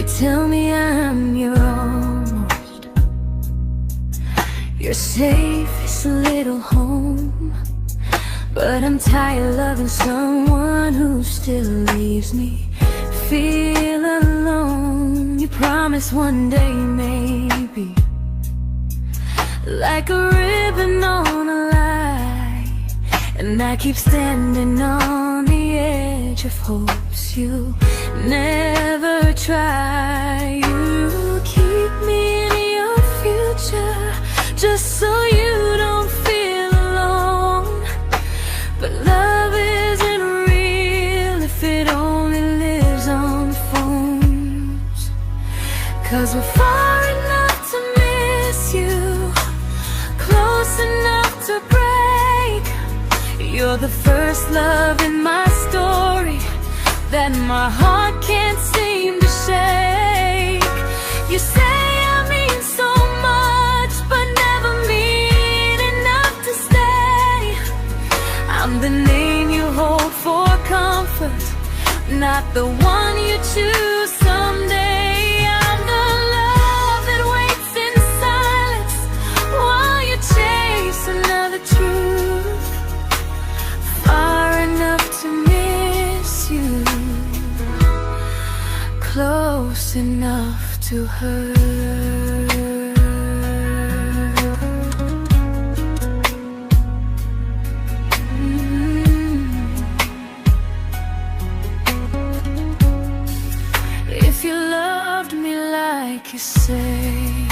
tell me I'm your almost, your safest little home. But I'm tired loving someone who still leaves me feel alone. You promise one day maybe, like a ribbon on a line, and I keep standing on the edge of hopes you never try. You keep me in your future just so you don't feel alone. But love isn't real if it only lives on phones. 'Cause we're far enough to miss you, close enough to break. You're the first love in my story that my heart can't seem to shake. You say I mean so much, but never mean enough to stay. I'm the name you hold for comfort, not the one you choose someday. I'm the love that waits in silence while you chase another truth. Far enough to miss you, close enough to hurt. If you loved me like you say,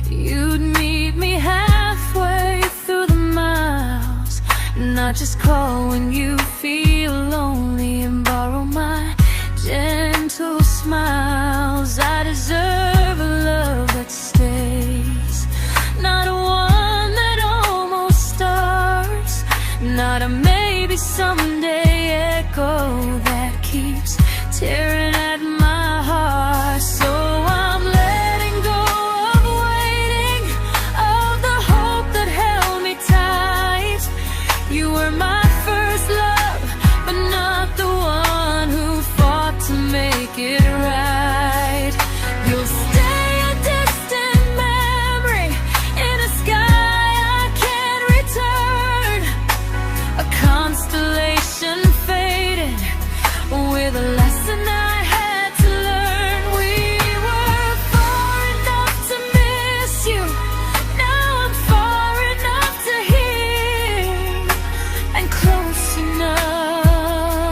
you'd meet me halfway through the miles, not just call when you feel lonely and borrow my gentle smiles. I deserve a love that stays, not a one that almost starts, not a maybe someday echo that keeps tearing at my heart. So I'm letting go of waiting, of the hope that held me tight. You were my first love, but not the one who fought to make it right. You'll stay a distant memory in a sky I can't return, a constellation faded with a lesson I had to learn. We were far enough to miss you, now I'm far enough to hear, and close enough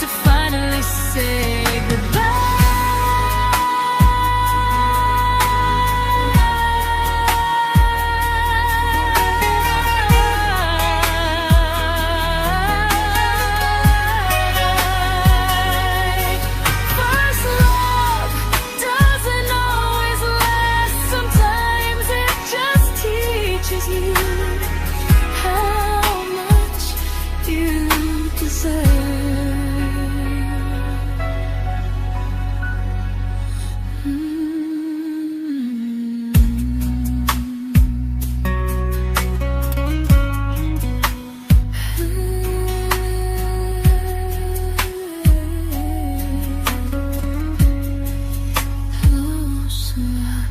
to finally say goodbye. First love doesn't always last, sometimes it just teaches you how much you deserve. Close enough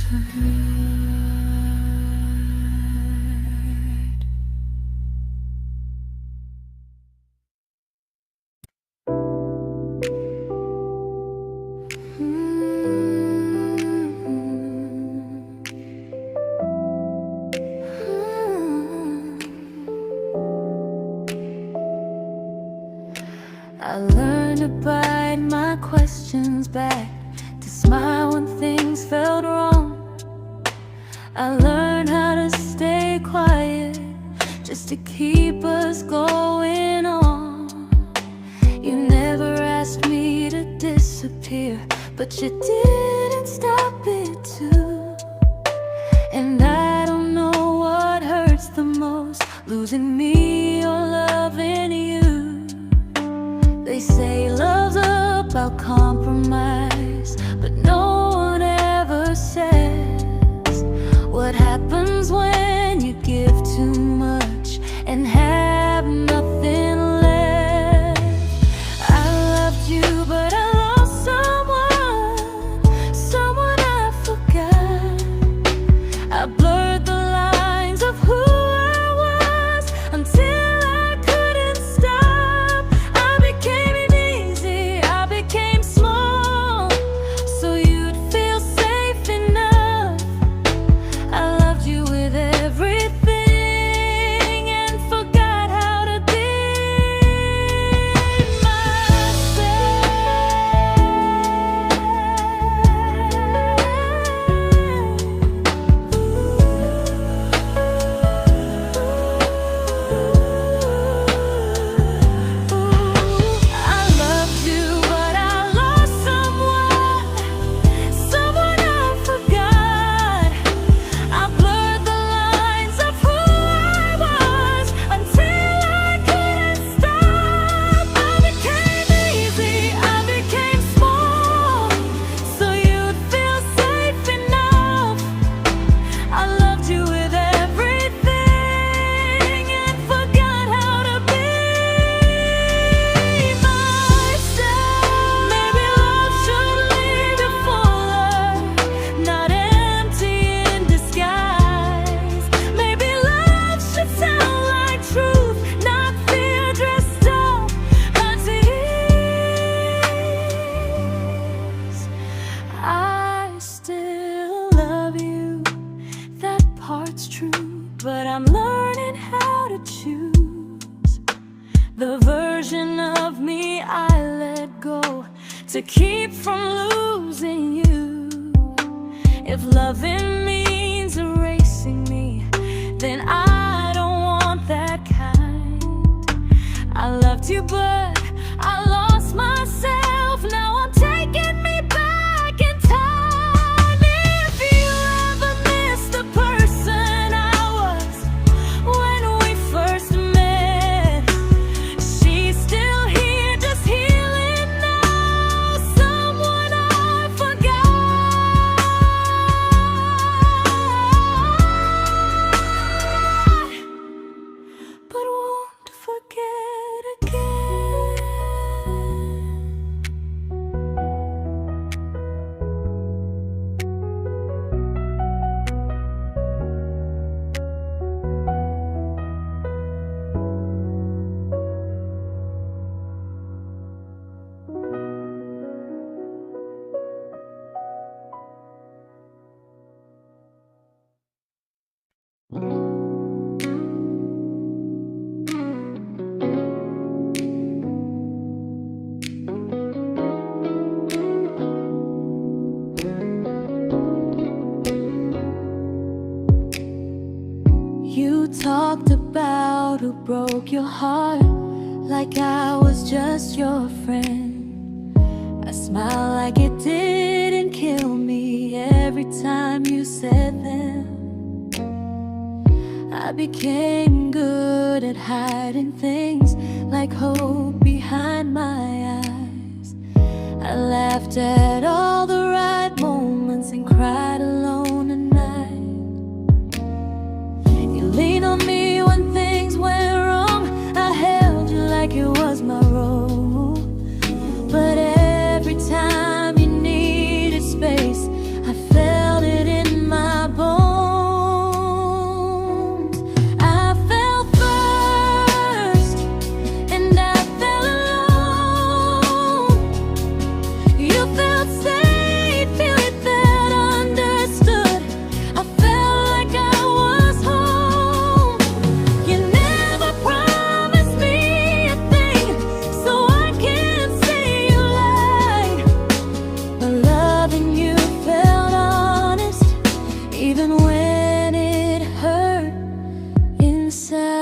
to hurt. I learned to bite my questions back, to smile when things felt wrong. I learned how to stay quiet just to keep us going on. You never asked me to disappear, but you didn't stop it too. And I don't know what hurts the most, losing me or loving you. They say love's about compromise, but no one ever says what happens when you give too much and have nothing left. I loved you to keep from losing you. If loving means erasing me, then I don't want that kind. I loved you, but I lost myself. Now I'm taking me back in time. If you ever miss the person I was when we first met, she's still here, just healing now. Someone I forgot, but won't forget again. You talked about who broke your heart, like I was just your friend. I smiled like it didn't kill me every time you said them. I became good at hiding things like hope behind my eyes. I laughed at all the right moments and cried alone at night. You leaned on me when things went wrong. I held you like it was my role. But every time you needed space, I felt it in my bones. I fell first, and I fell alone. You felt safe, you felt understood. I felt like I was home. You never promised me a thing, so I can't say you lied. But loving you felt honest, even when it hurt inside.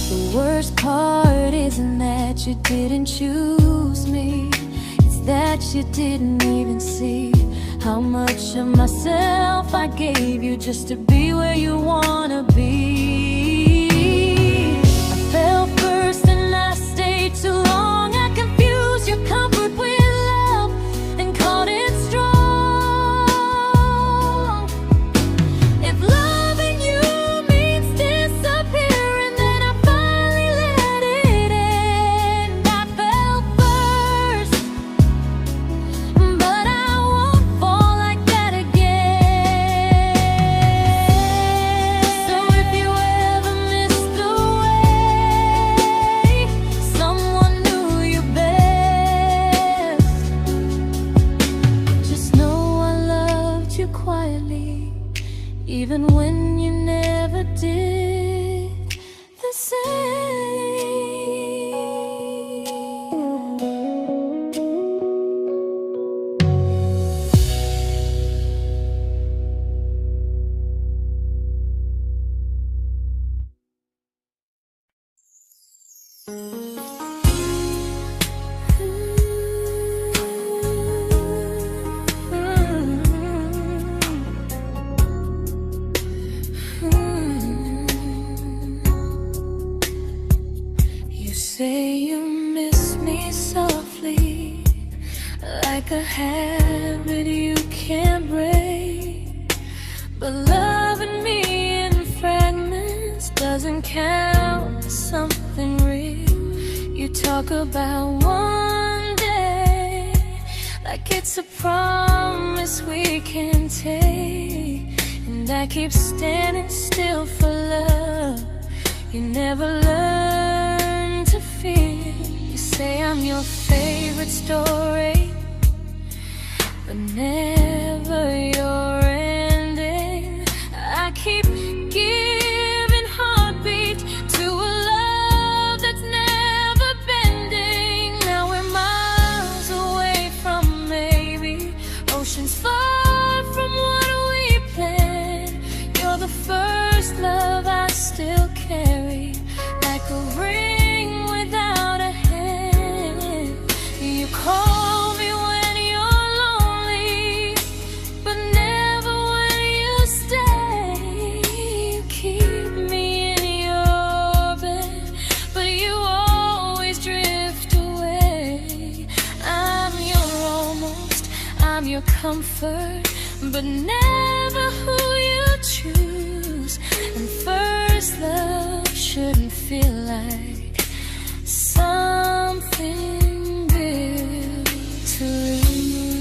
The worst part isn't that you didn't choose me, it's that you didn't even see how much of myself I gave you just to be where you wanna be. I fell first and I stayed too long. I confused your comfort with love and called it strong. If loving you means disappearing, then I finally let it end. I fell first, but I won't fall like that again. So if you ever missed the way someone knew you best, just know I loved you quietly, even when you never did the same. You say you miss me softly, like a habit you can't break. But loving me in fragments doesn't count as something real. You talk about one day like it's a promise we can take, and I keep standing still for love. You never learn to feel. You say I'm your favorite story, but never your ending. I keep giving heart still carry, like a ring without a hand. You call me when you're lonely, but never when you stay. You keep me in your bed, but you always drift away. I'm your almost, I'm your comfort, but never who you choose. And first love shouldn't feel like something built to lose.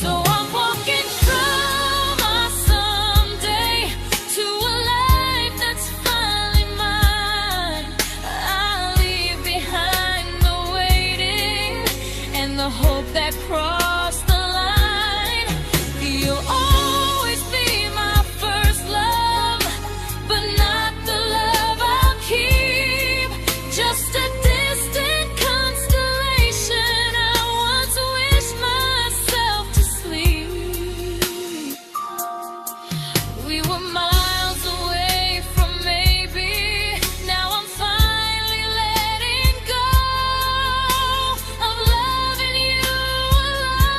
So I'm walking from my someday to a life that's finally mine. I'll leave behind the waiting and the hope that crossed the line. You'll always be my first love, but not the love I'll keep. Just a distant constellation I once wished myself to sleep. We were miles away from maybe. Now I'm finally letting go of loving you alone.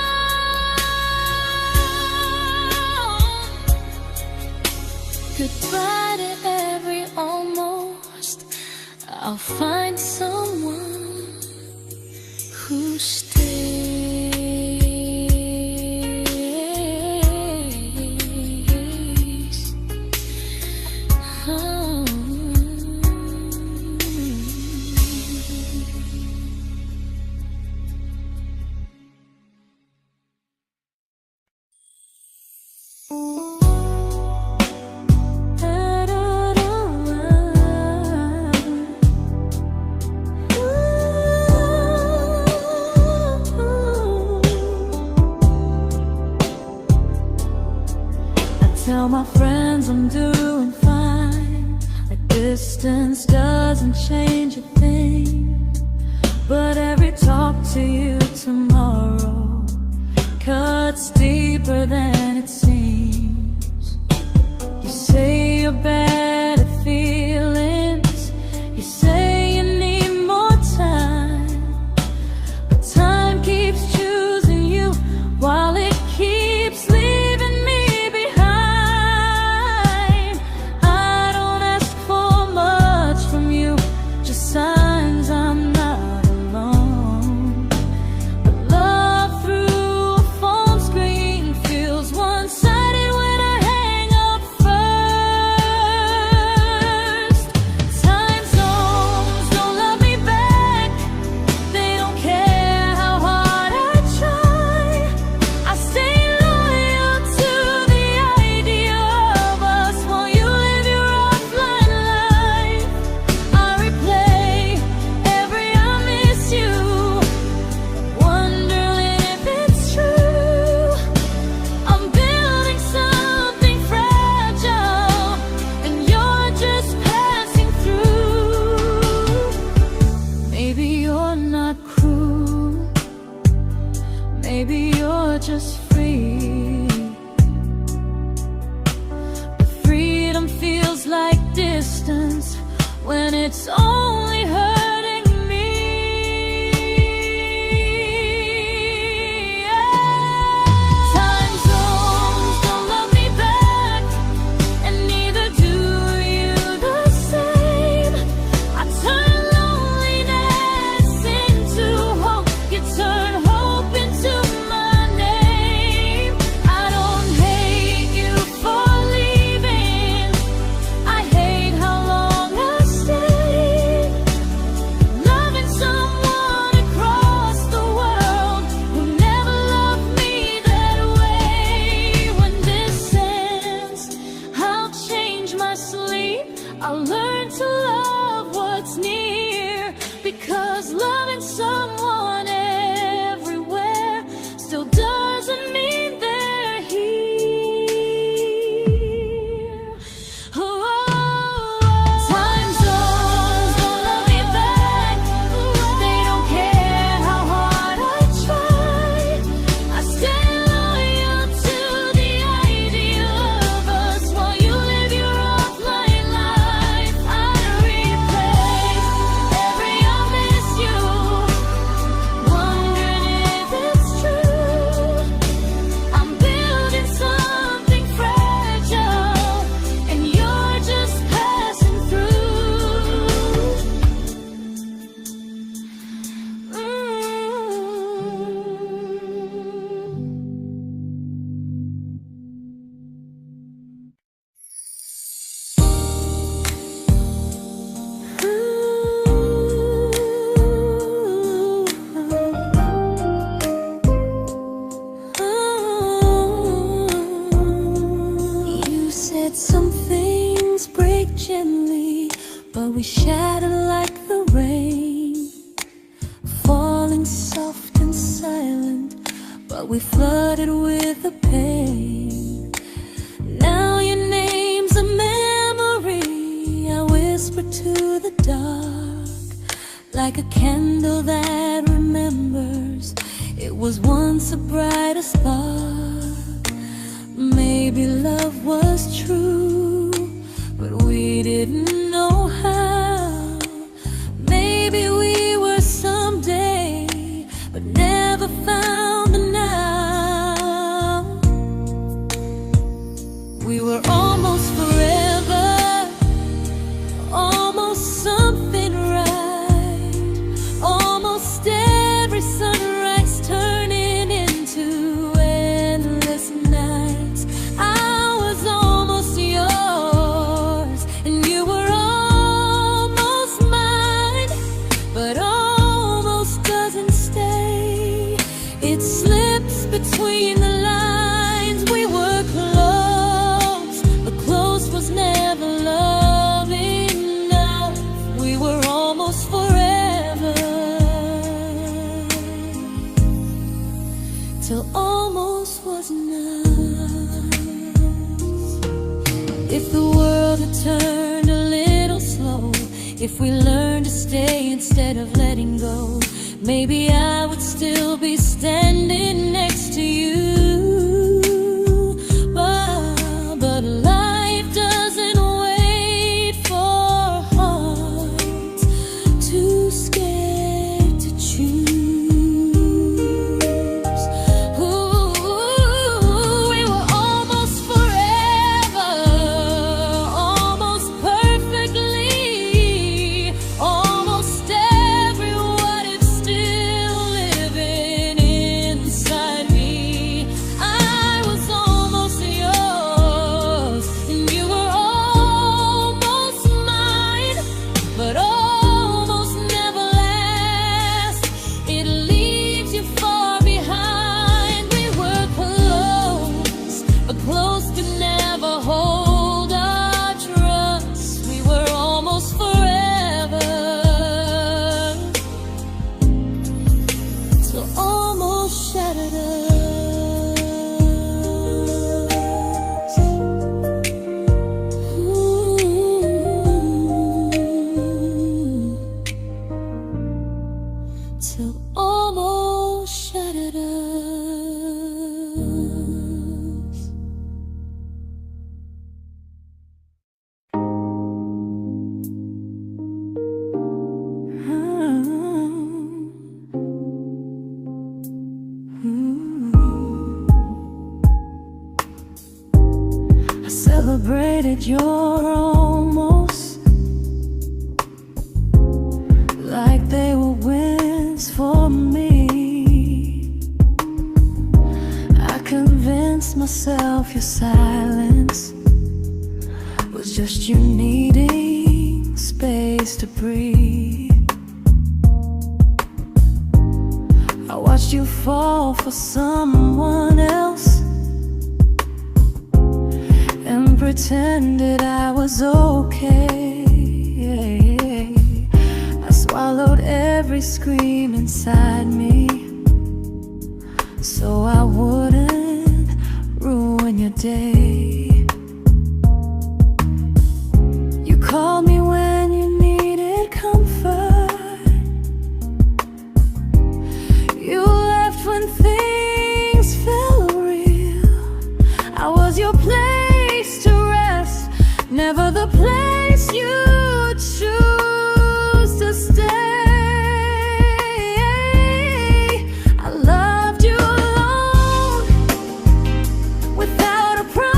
Goodbye to every almost. I'll find someone who stays. Oh. Tell my friends I'm doing fine, like distance doesn't change a thing. But every talk to you tomorrow cuts deeper than it seems. You say you're bad at feelings, you say you need more time, but time keeps choosing you while it keeps leaving me behind. I don't ask for much from you, just signs I'm not alone. But love through a phone screen feels one-sided when I hang up first. Time zones don't love me back, they don't care how hard I try. I stay loyal to the idea of us while you live your offline life. I replay every I miss you, wondering if it's true. I'm building something fragile, and you're just passing through. Maybe you're not cruel, maybe you're just free. But freedom feels like distance when it's only hurting me. Time zones don't love me back, and neither do you the same. I turn loneliness into hope, you turn hope into my name. I don't hate you for leaving, I hate how long I stayed. we shattered like the rain, falling soft and silent, but we flooded with the pain. Now your name's a memory I whisper to the dark, like a candle that remembers it was once a brighter spark. Maybe love was true, but we didn't know how. Maybe we were someday, but never found the now. We were almost forever, almost something right, almost every sunrise turning into endless nights. I was almost yours, and you were almost mine, but almost doesn't stay. It slips between the lines. We were close, but close was never love enough. We were almost forever, till almost was enough. If the world had turned a little slow, if we learned to stay instead of letting go, maybe I would still be standing next to you. But life doesn't wait for hearts too scared to choose. Ooh, we were almost forever, almost perfectly, almost every what if still living inside me. I was almost yours, and you were almost mine, but almost never lasts. It leaves you far behind. We were close, but close could never hold our trust. We were almost forever, till almost shattered us. Ooh. Till almost shattered us. I celebrated your almost like they were wins for me. I convinced myself your silence was just you needing space to breathe. I watched you fall for someone else and pretended I was okay. I swallowed every scream inside me so I wouldn't ruin your day. You called me when you needed comfort. You left when things felt real. I was your place to rest, never the place you choose to stay. I loved you alone, without a promise.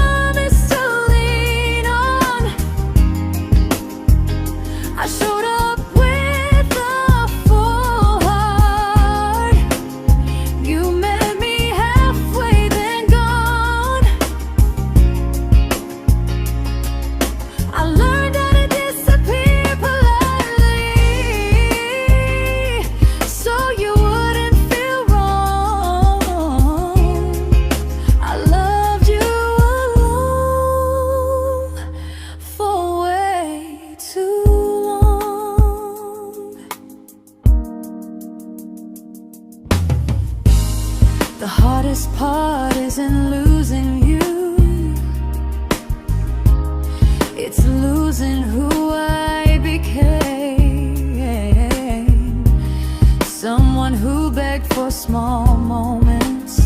heart isn't losing you, it's losing who I became. Someone who begged for small moments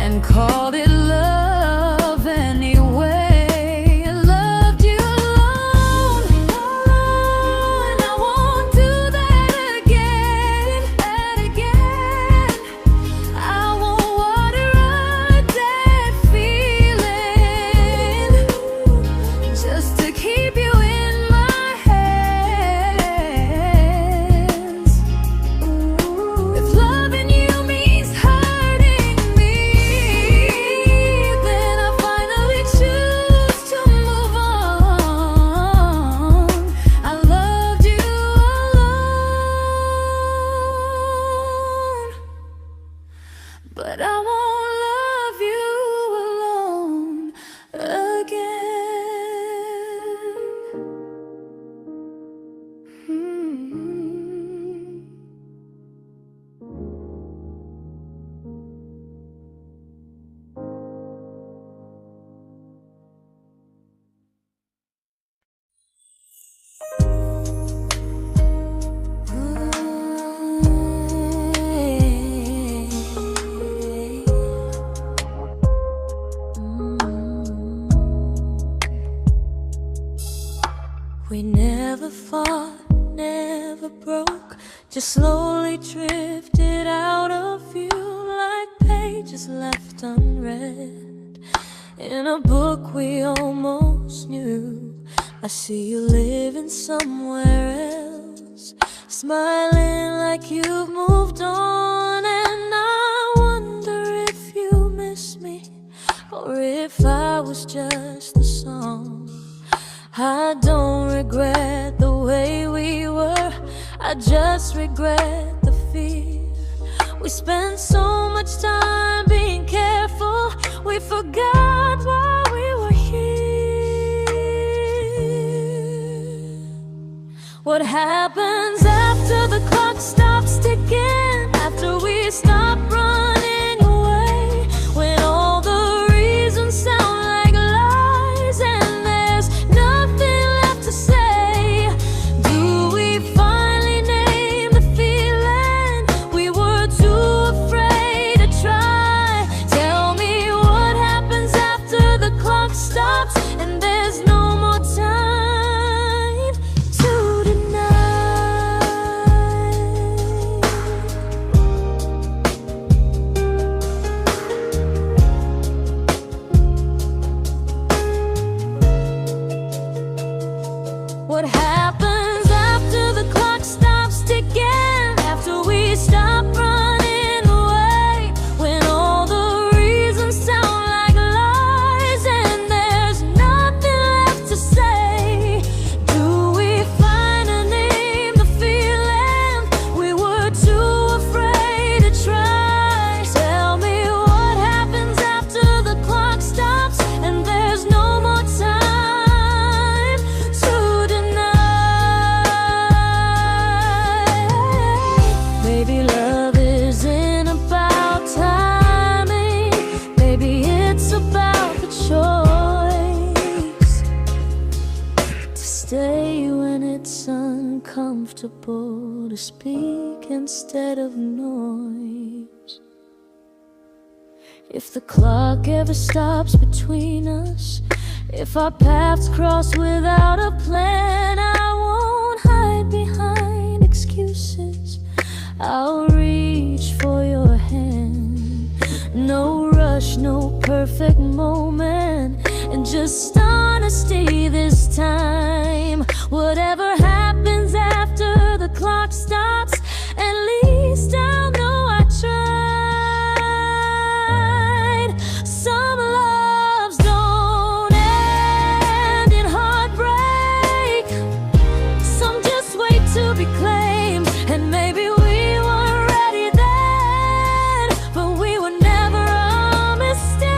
and called it love anyway. Loved you alone, alone. I won't do that again, and again. I won't water a dead feeling just to keep you in my hands. If loving you means hurting me, then I finally choose to move on. I loved you alone, but I won't love you alone again. We never fought, never broke, just slowly drifted out of view like pages left unread in a book we almost knew. I see you living somewhere else, smiling like you've moved on, and I wonder if you miss me or if I was just a song. I don't regret the way we were, I just regret the fear. We spent so much time being careful, we forgot why we were here. What happens after the clock stops ticking, after we stop running away, when all the reasons sound like lies and there's nothing left to say? Do we finally name the feeling we were too afraid to try? Tell me what happens after the clock stops and there's no more time to deny. What happens after the clock stops ticking, after we stop running away, when all the reasons sound like lies and there's nothing left to say? Do we finally name the feeling we were too afraid to try? Tell me what happens after the clock stops and there's no more time to deny. Maybe love isn't about timing, maybe it's about the choice to stay when it's uncomfortable, to speak instead of noise. If the clock ever stops between us, if our paths cross without a plan, I won't hide behind excuses, I'll reach for your hand. No rush, no perfect moment, and just honesty this time. Whatever happens after the clock stops, at least I'll know I tried. Some loves don't end in heartbreak, some just wait to be claimed, and maybe we weren't ready then, but we were never a mistake.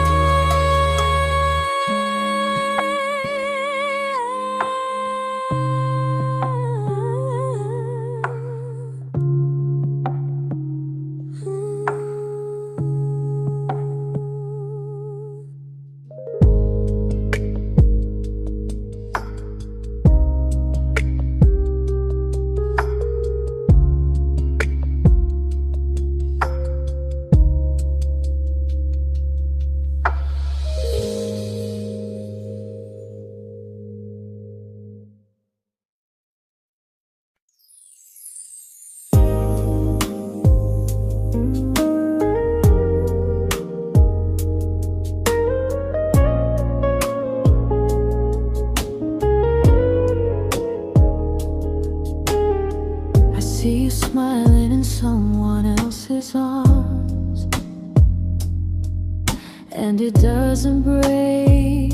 and it doesn't break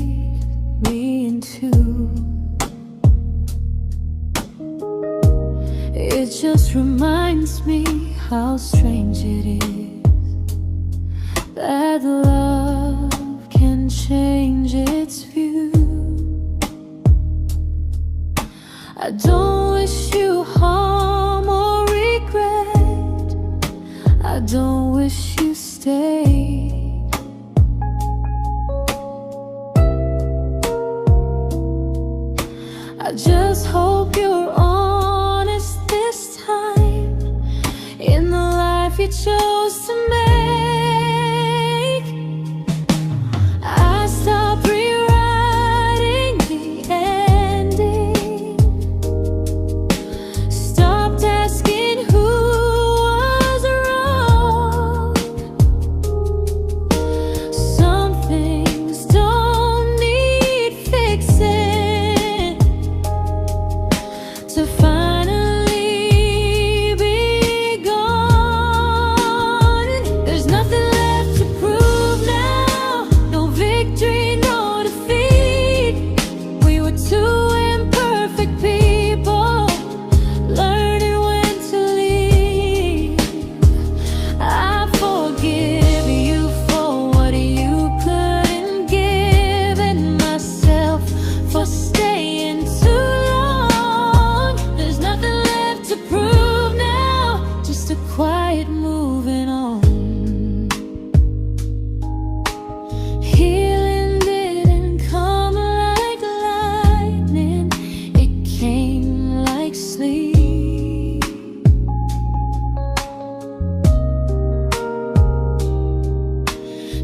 me in two. It just reminds me how strange it is that love can change its view. I don't wish you harm or regret. I don't wish you stayed. I just hope you're honest this time in the life you chose to make. I stopped rewriting the ending, stopped asking who was wrong. Some things don't need fixing to finally be gone. There's nothing left to prove now, no victory, no defeat. We were two imperfect people, learning when to leave. I forgive you for what you couldn't give, and myself for staying too long. There's nothing left to prove now, just a quiet moving on. Healing didn't come like lightning, it came like sleep.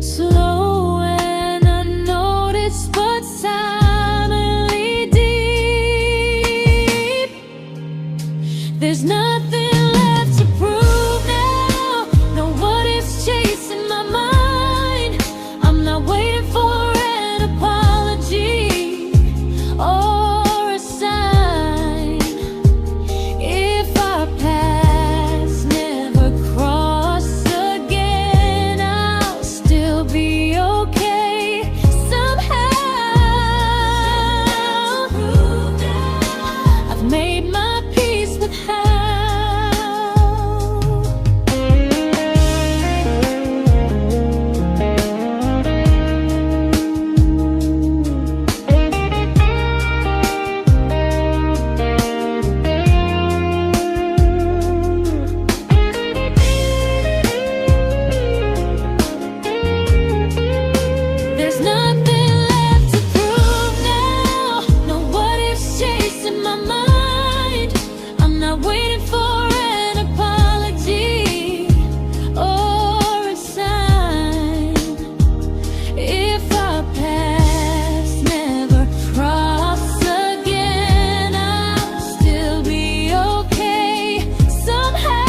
Slow and unnoticed, but silently deep. There's nothing left to prove now, no what ifs chasing my mind. I'm not waiting for an apology or a sign. If our paths never cross again, I'll still be okay somehow. I've made my peace with how. There's nothing left to prove now, no what ifs chasing my mind. I'm not waiting for an apology or a sign. If our paths never cross again, I'll still be okay somehow.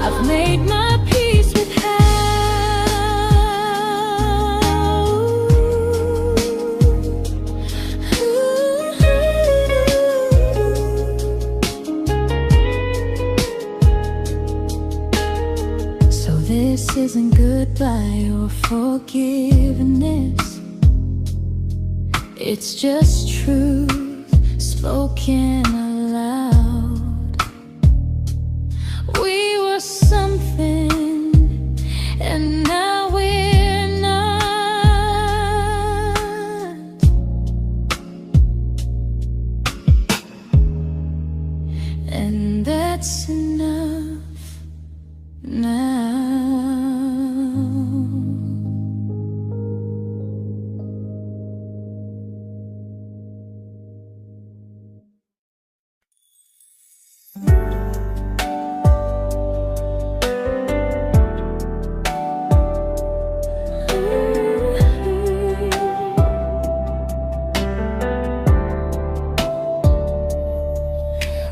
I've made my peace with how. So this isn't goodbye or forgiveness, it's just truth spoken aloud. We were something, and now we're not. And that's enough now.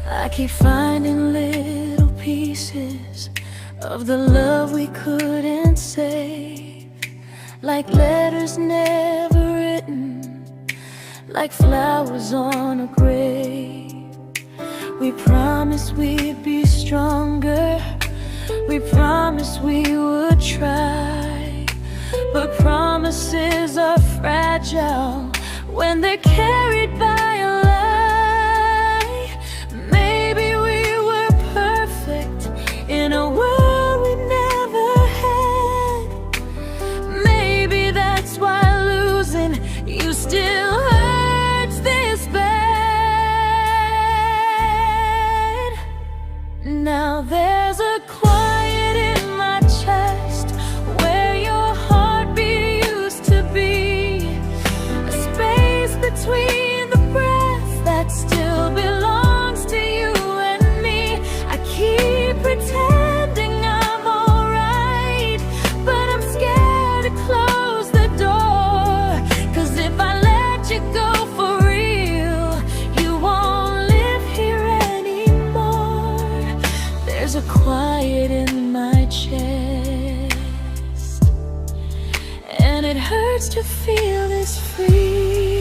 I keep finding little pieces of the love we couldn't save, like letters never written, like flowers on a grave. We promised we'd be stronger, We promised we would try, but promises are fragile when they're carried by a lie. Maybe we were perfect in a world we never had. Maybe that's why losing you still hurts this bad. Now there's a quiet in my chest where your heartbeat used to be, a space between the breaths that still belongs to you and me. I keep pretending I'm alright, but I'm scared to close the door, 'cause if I let you go for real, you won't live here anymore. There's a quiet in my chest, and it hurts to feel this free.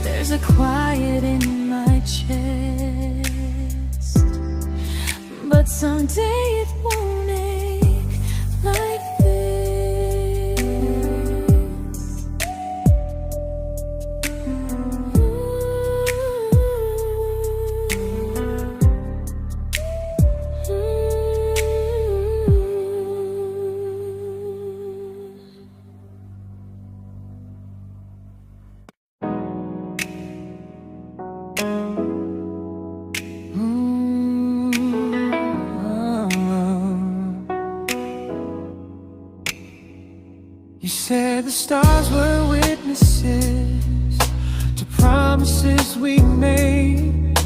There's a quiet in my chest, but someday it won't ache like this. You said the stars were witnesses to promises we made,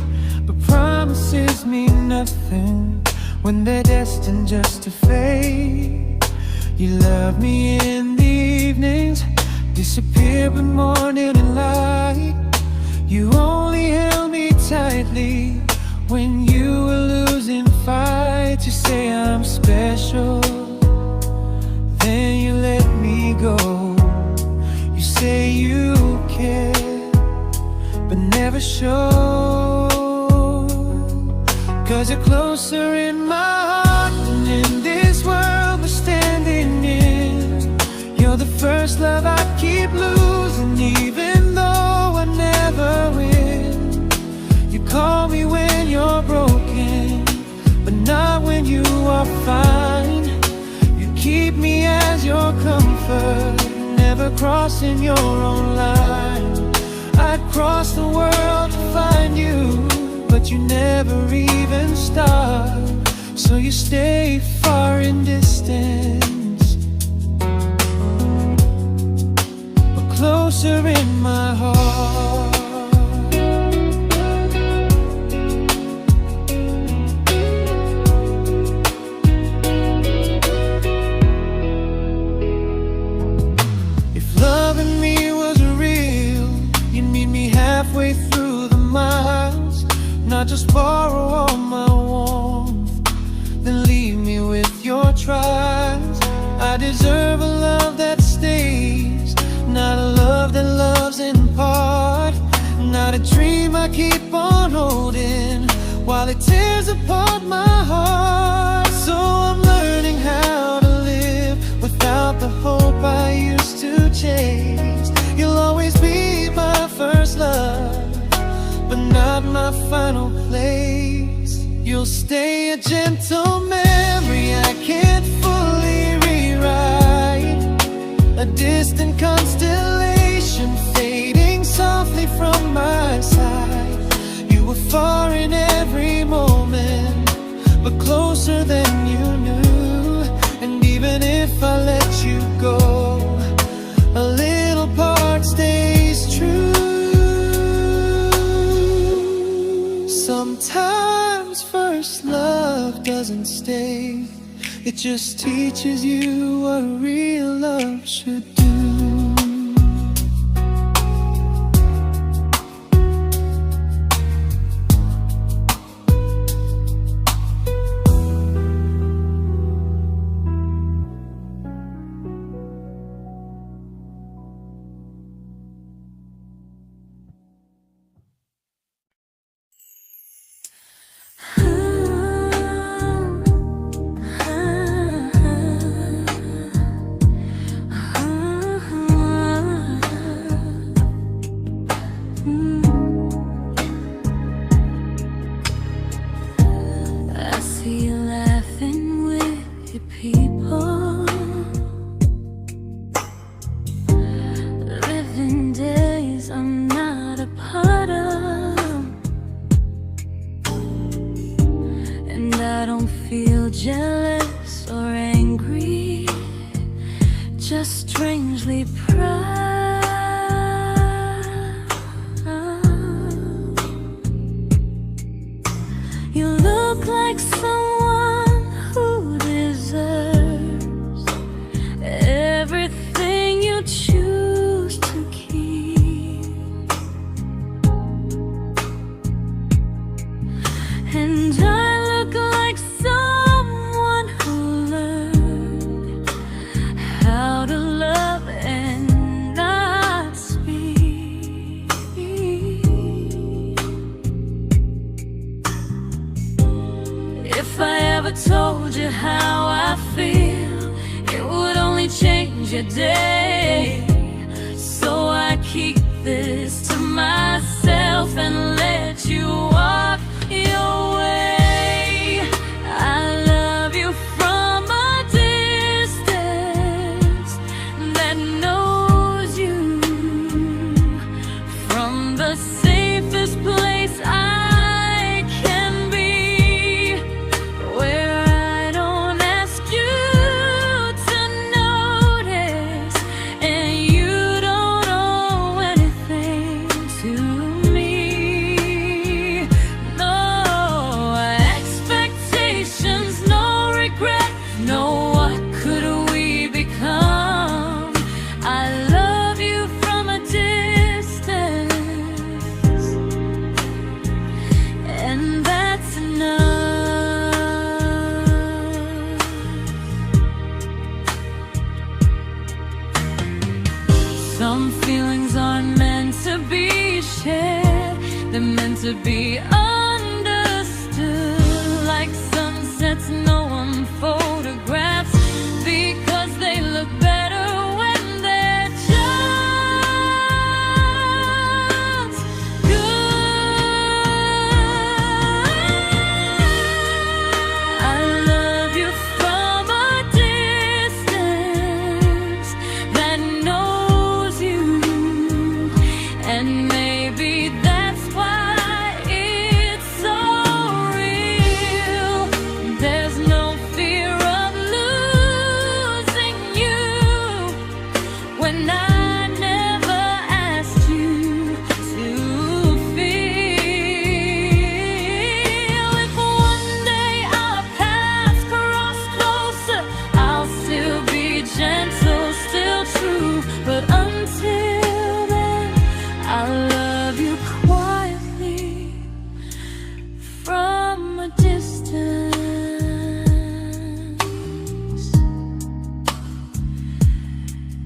but promises mean nothing when they're destined just to fade. You love me in the evenings, disappear when morning and light. You only held me tightly when you were losing fights. You say I'm special, then you let me go. You say you care, but never show, 'cause you're closer in my heart than in this world we're standing in. You're the first love I keep losing, even though I never win. You call me when you're broken, but not when you are fine. Keep me as your comfort, never crossing your own line. I'd cross the world to find you, but you never even start. So you stay far in distance, but closer in my heart. Halfway through the miles, not just borrow all my warmth, then leave me with your trials. I deserve a love that stays, not a love that loves in part, not a dream I keep on holding while it tears apart my heart. So I'm learning how to live without the hope I used to chase. You'll always be my first love, but not my final place. You'll stay a gentle memory doesn't stay. It just teaches you what real love should do. Jealous or angry, just strangely proud. You look like someone who deserves everything you choose to keep. And I look like someone who learned how to love and not speak. If I ever told you how I feel, it would only change your day. So I keep this to myself and let you walk your way. I love you from a distance that knows you, from the safest place I can be, where I don't ask you to notice and you don't owe anything to me. No expectations, no regret, no what could we become. I love you from a distance, and that's enough. Some feelings aren't meant to be shared, they're meant to be understood, like sunsets no one photographs, because they look better when they're just good. I love you from a distance that knows you, and maybe that's why it's so real. There's no fear of losing you when I never asked you to feel. If one day our paths cross closer, I'll still be gentle, still true. But until then, I love you quietly from a distance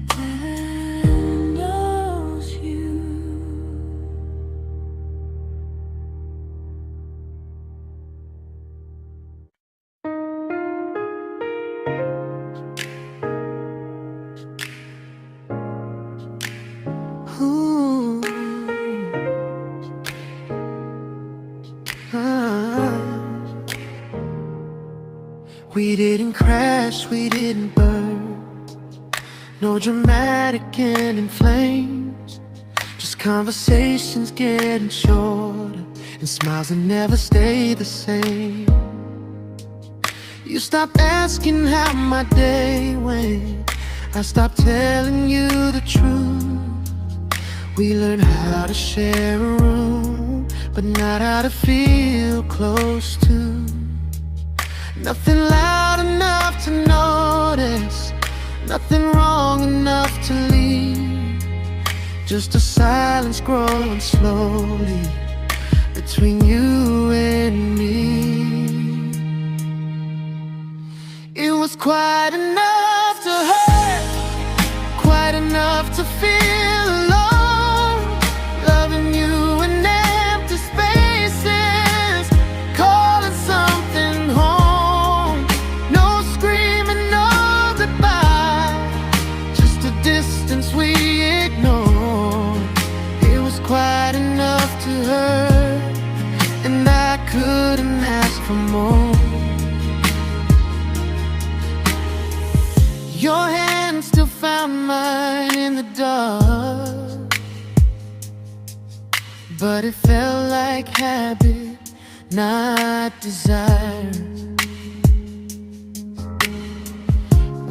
that knows you. Ooh. Ah. We didn't crash, we didn't burn, no dramatic end in flames, just conversations getting shorter and smiles that never stay the same. You stopped asking how my day went, I stopped telling you the truth. We learned how to share a room, but not how to feel close to. Nothing loud enough to notice, nothing wrong enough to leave. Just a silence growing slowly between you and me. It was quite enough to hurt, quite enough to feel alone. Loving you in empty spaces, calling something home. No screaming, no goodbye, just a distance we ignored. It was quite enough to hurt, and I couldn't ask for more. Your hand still found mine in the dark, but it felt like habit, not desire.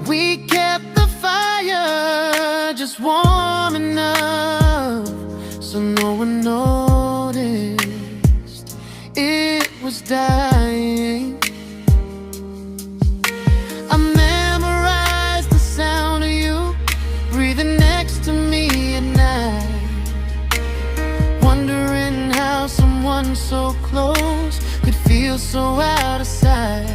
We kept the fire just warm enough so no one noticed it was dying. I memorized the sound of you breathing next to me at night, wondering how someone so close could feel so out of sight.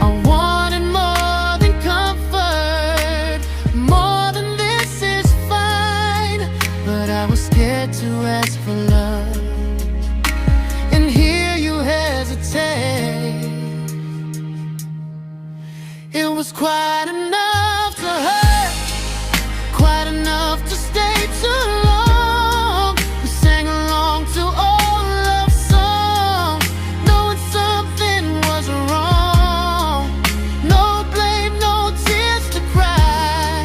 I wanted more than comfort, more than this is fine, but I was scared to ask for love, and here you hesitate. It was quite enough to hurt, quite enough to stay too long. We sang along to old love songs, knowing something was wrong. No blame, no tears to cry,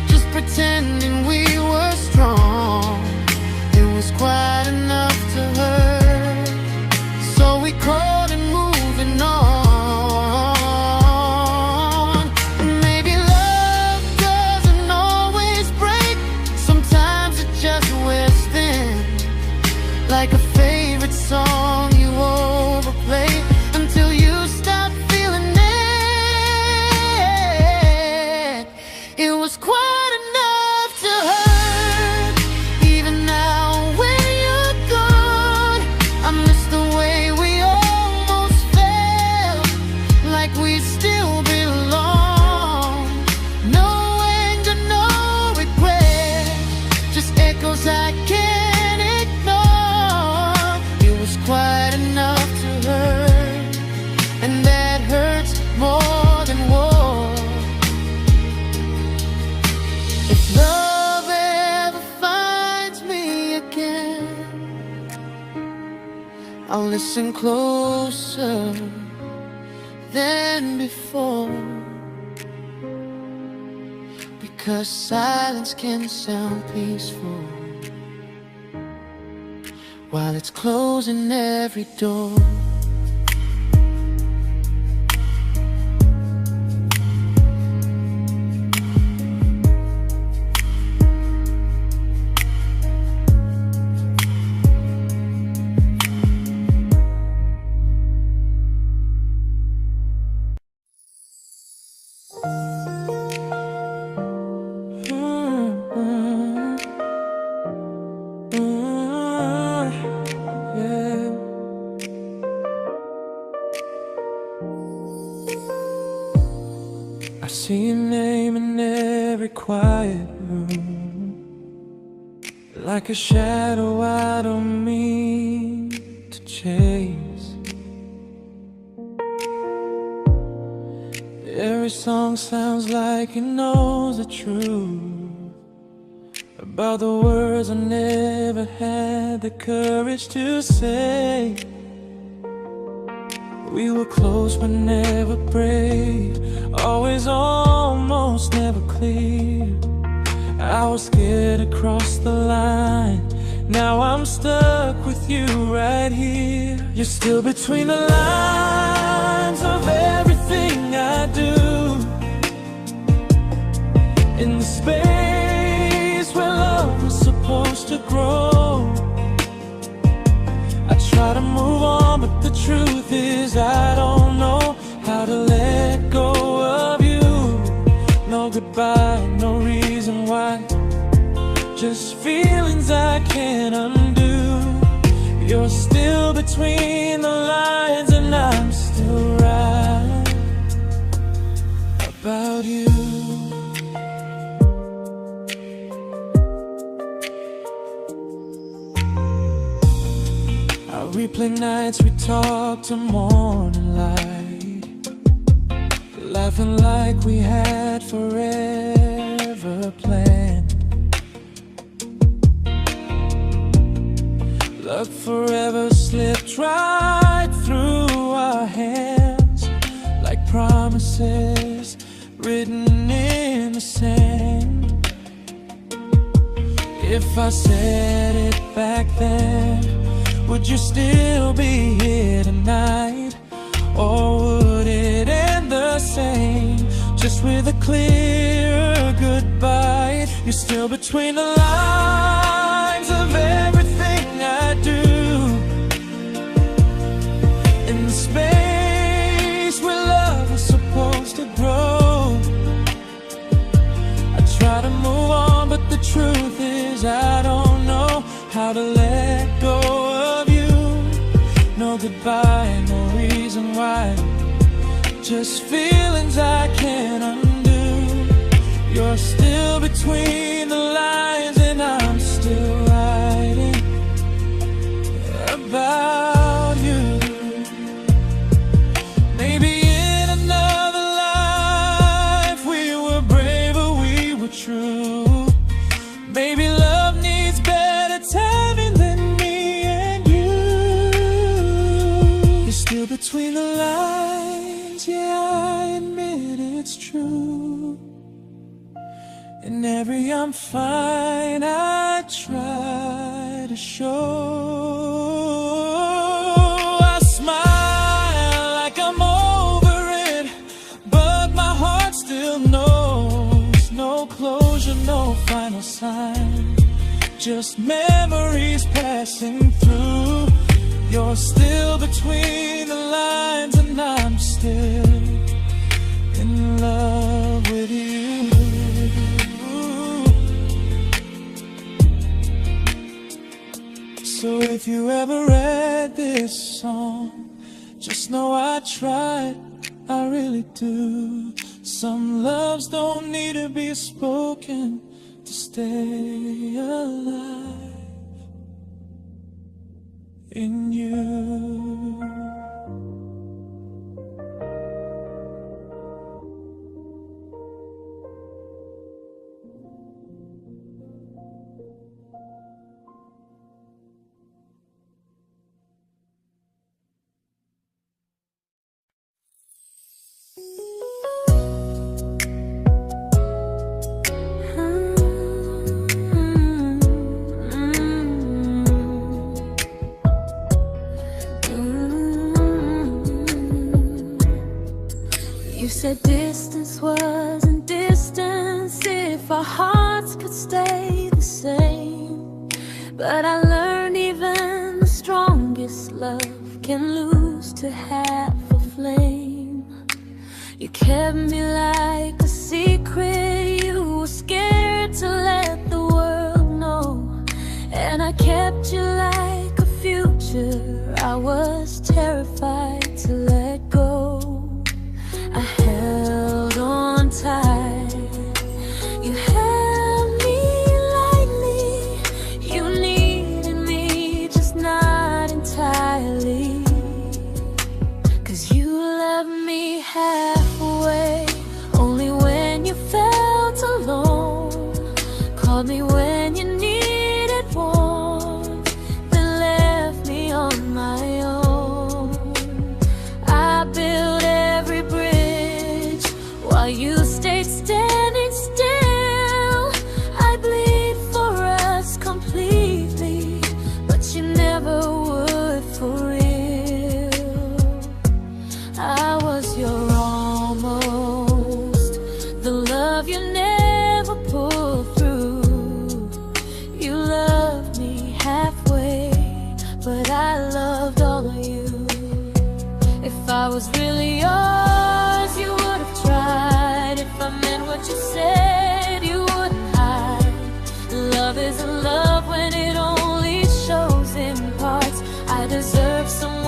just pretending we were strong. It was quite enough to hurt, so we called and moving on. Maybe love doesn't always break, sometimes it just wears thin, like a favorite song you overplay until you stop feeling it. It was quite enough to hurt, even now when you're gone. I miss the way we almost felt, like we still belong. No anger, no regret, just echoes I can't ignore. It was quite enough to hurt, and that hurts more than war. If love ever finds me again, I'll listen closer than before, because silence can sound peaceful while it's closing every door. I see your name in every quiet room, like a shadow I don't mean to chase. Every song sounds like it knows the truth about the words I never had the courage to say. We were close but never brave, always almost never clear. I was scared to cross the line, now I'm stuck with you right here. You're still between the lines of everything I do, in the space where love was supposed to grow. I try to move on, but the truth is I don't know between the lines, and I'm still right about you. I replay nights we talk to morning light, laughing like we had forever planned. Luck forever slipped right through our hands, like promises written in the sand. If I said it back then, would you still be here tonight? Or would it end the same, just with a clear goodbye? You're still between the lines of everything I do, in the space where love was supposed to grow. I try to move on, but the truth is I don't know how to let go of you. No goodbye, no reason why, just feelings I can't undo. You're still between the lines, and I'm still writing about you. Maybe in another life we were braver, we were true. Maybe love needs better timing than me and you. You're still between the lines, yeah, I admit it's true. In every I'm fine I try to show. I smile like I'm over it, but my heart still knows. No closure, no final sign, just memories passing through. You're still between the lines, and I'm still in love with you. So if you ever read this song, just know I tried, I really do. Some loves don't need to be spoken to stay alive in you. You said distance wasn't distance if our hearts could stay the same. But I learned even the strongest love can lose to half a flame. You kept me like a secret you were scared to let the world know. And I kept you like a future I was terrified to let go. I held on tight, you held me lightly. You needed me, just not entirely. 'Cause you loved me halfway, only when you felt alone. Called me when you needed warmth, then left me on my own. I built every bridge while you stayed standing still. I bleed for us completely, but you never would for real. I was your almost, the love you never pulled through. You loved me halfway, but I loved all of you. If I was really yours, you would have tried. If I meant what you said, you wouldn't hide. Love isn't love when it only shows in parts. I deserve someone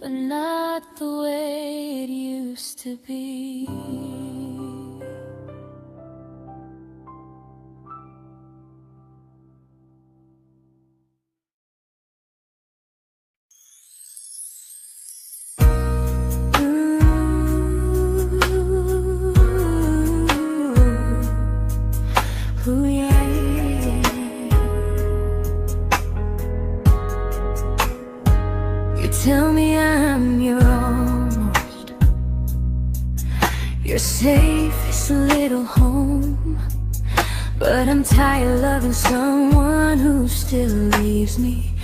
but not the way it used to be. Ooh, yeah, yeah. You tell me I'm your almost, your safest little home, but I'm tired loving someone who still leaves me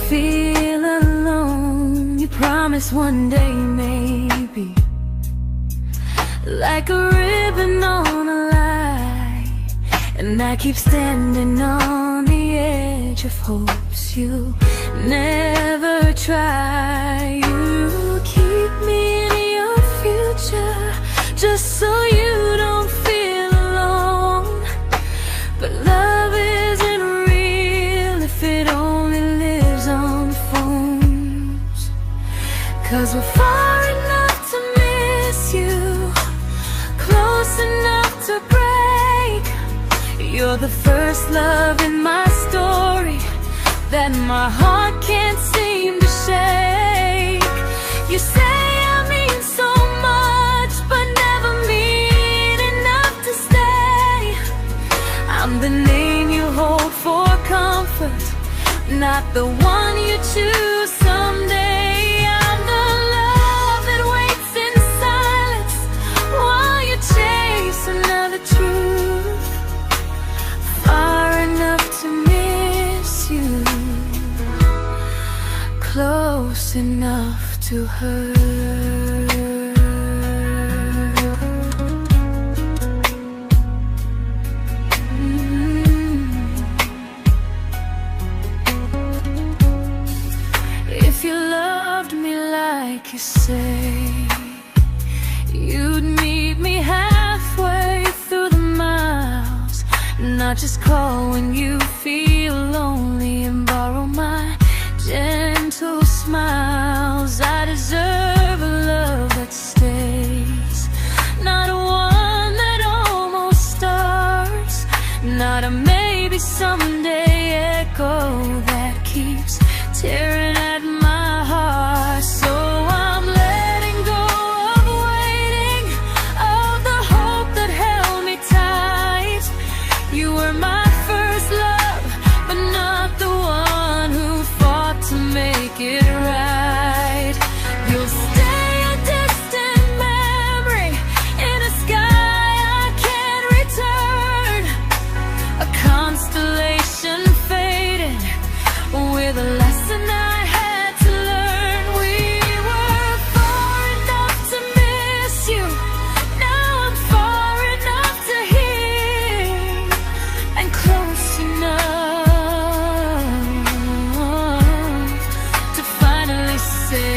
feel alone. You promise one day maybe, like a ribbon on a line, and I keep standing on the edge of hopes you'll never try. You keep me in your future just so you don't feel alone. But love isn't real if it only lives on phones. 'Cause we're far enough to miss you, close enough to break. You're the first love in my story that my heart can't seem to shake. You say I mean so much, but never mean enough to stay. I'm the name you hold for comfort, not the one you choose someday. I'm the love that waits in silence while you chase another truth. Far enough to miss you, close enough to hurt. If you loved me like you say, you'd meet me halfway through the miles, not just call when you feel lonely and borrow my gentle smiles. I deserve a love that stays, not a one that almost starts, not a maybe someday echo that keeps tearing at my heart. So I'm letting go of waiting, of the hope that held me tight. You were my first love, but not the one who fought to make it right. You'll stay a distant memory in a sky I can't return, a constellation fading with a lesson I had to learn. We were far enough to miss you, now I'm far enough to hear, and close enough to finally say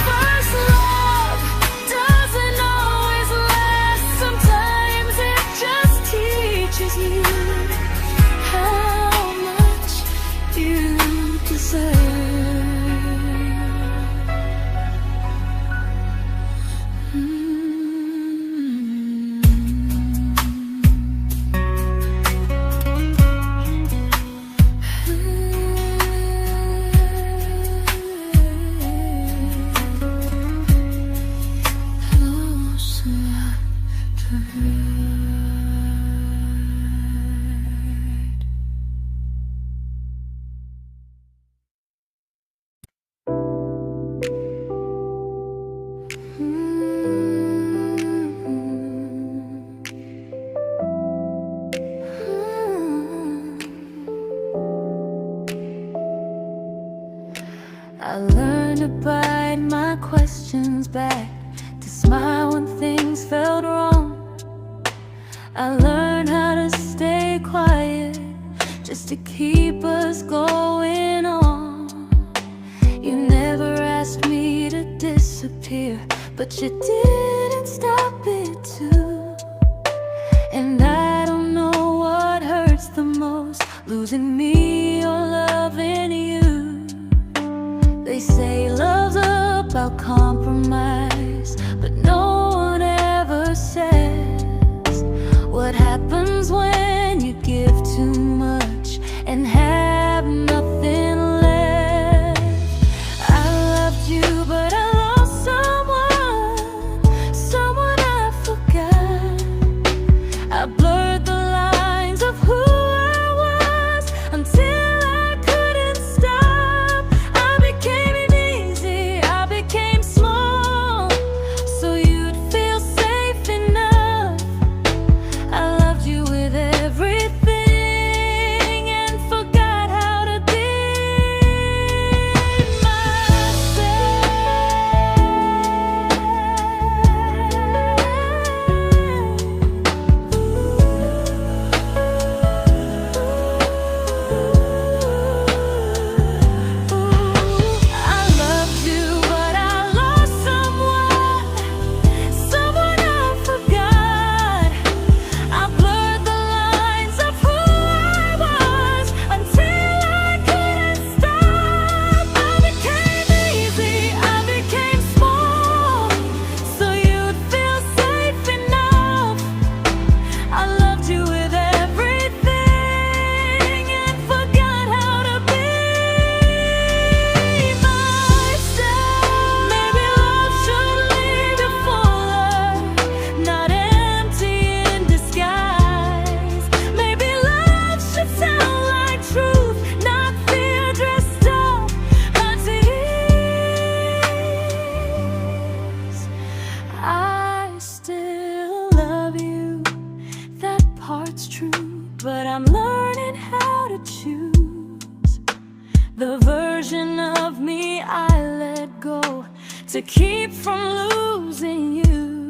first love doesn't always last. Sometimes it just teaches you how much you deserve. Close enough to hurt. I learned to bite my questions back, to smile when things felt wrong. I learned how to stay quiet just to keep us going on. You never asked me to disappear, but you didn't stop it too. And I don't know what hurts the most, losing me or loving you. They say love's about compromise, but no one ever says what happens when you give too much and have nothing left. I loved you, but I lost someone I forgot. I blurred the lines of who I was until I couldn't stop. I became easy, I became small, so you'd feel safe enough. I loved you with everything and forgot how to be but I'm learning how to choose the version of me I let go to keep from losing you.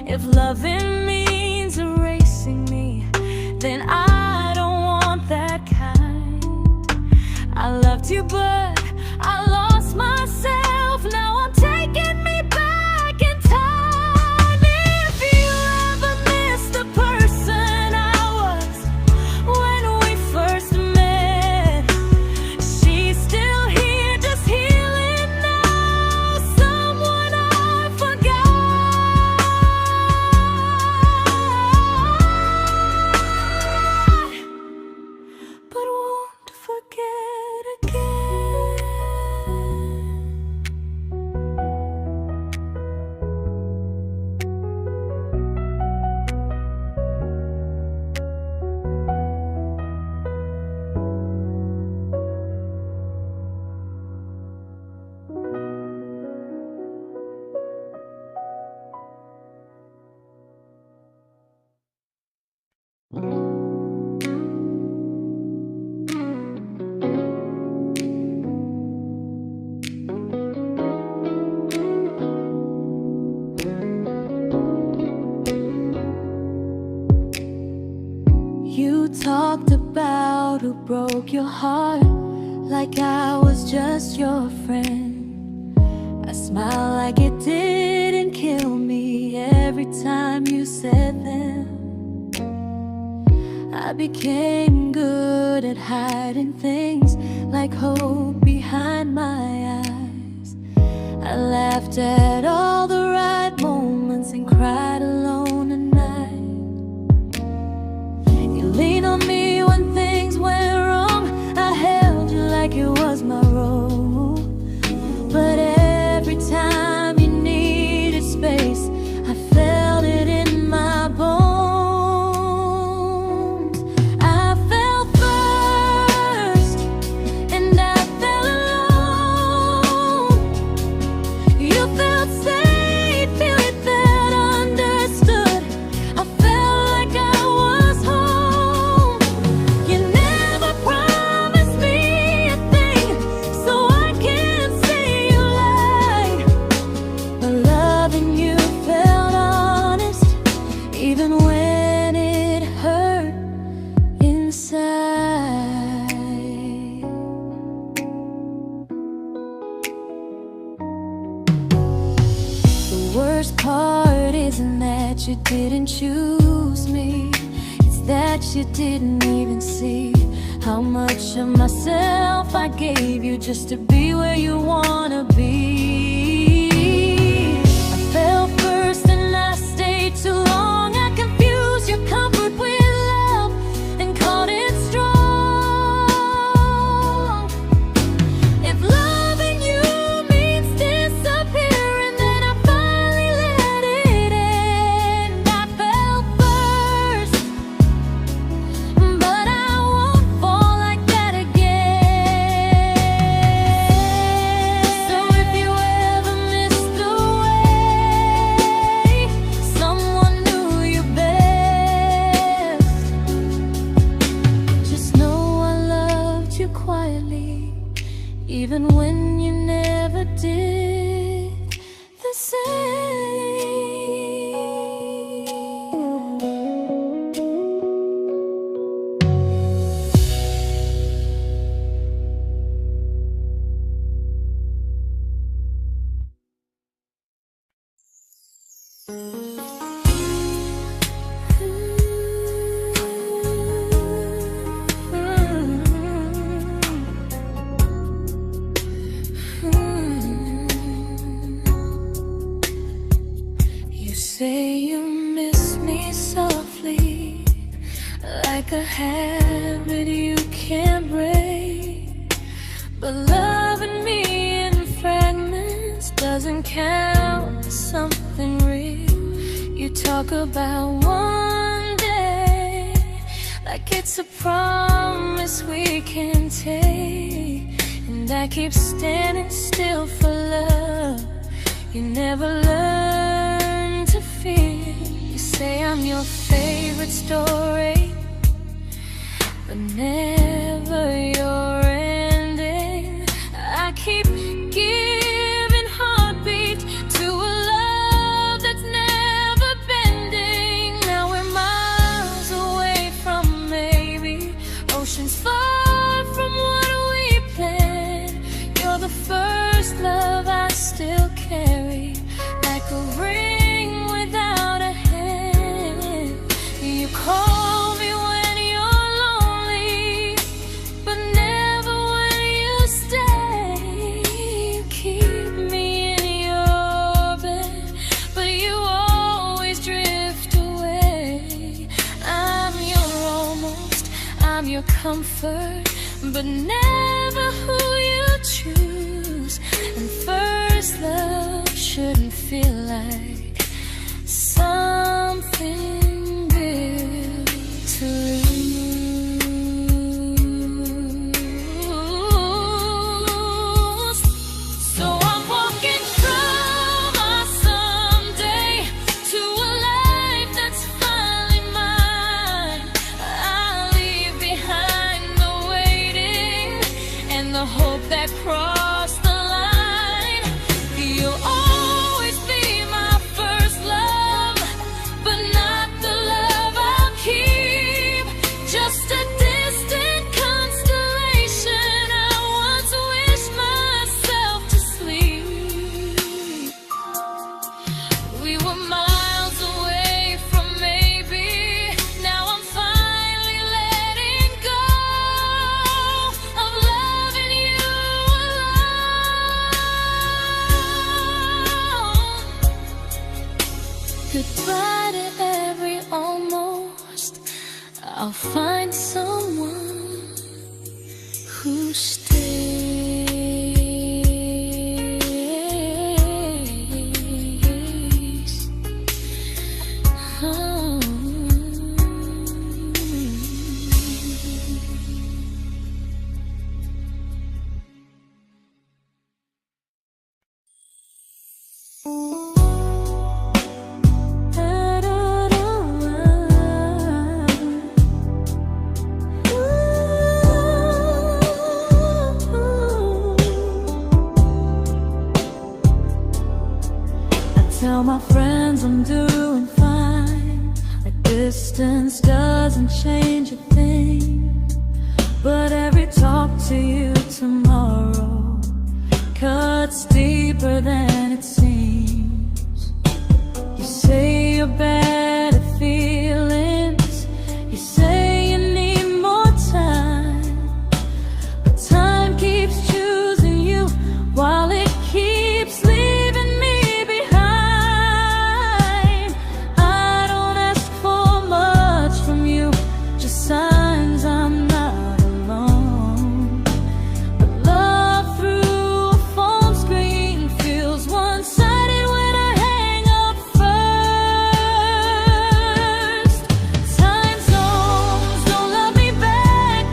If loving means erasing me, then I don't want that kind. I loved you, but I lost myself. Now I'm taking me back in time. If you ever miss the person I was when we first met, she's still here, just healing now. Someone I forgot, but won't forget again. You talked about who broke your heart, like I was just your friend. I smile like it didn't kill me every time you said them. I became good at hiding things like hope behind my eyes. I laughed at all the right moments and cried alone at night. You leaned on me when things went wrong. I held you like it was my role. But every time you needed space, I felt it in my bones. I fell first, and I fell alone. You felt safe, feel it that under worst part isn't that you didn't choose me, it's that you didn't even see how much of myself I gave you just to be where you wanna be. I fell first and I stayed too long. I confused your comfort with love and called it strong. If loving you means disappearing, then I finally let it end. I fell first, but I won't fall like that again. So if you ever missed the way someone knew you best, just know I loved you quietly, even when you never did the same. You say you miss me softly, like a habit you can't break. But loving me in fragments doesn't count as something real. You talk about one day like it's a promise we can take, and I keep standing still for love. You never learn to feel. You say I'm your favorite story, but never your ending. I keep giving heartbeat to a love that's never bending. Now we're miles away from maybe oceans far from what we planned. You're the first love I still carry, like a ring without a hand. You call me when you're lonely, but never when you stay. You keep me in your bed, but you always drift away. I'm your almost, I'm your comfort, but never who you choose. And first love shouldn't feel like something built to lose. So I'm walking from my someday to a life that's finally mine. I'll leave behind the waiting and the hope that crossed the line. You'll always be my first love, but not the love I'll keep. Just a distant constellation I once wished myself to sleep. We were miles away from maybe. Now I'm finally letting go of loving you alone. Goodbye to every almost. I'll find someone who stays. Oh. Tell my friends I'm doing fine, that distance doesn't change a thing. But every talk to you tomorrow cuts deeper than it seems. your better feelings. You say you need more time, but time keeps choosing you while it keeps leaving me behind. I don't ask for much from you, just signs I'm not alone. But love through a phone screen feels one-sided when I hang up first. Time zones don't love me back.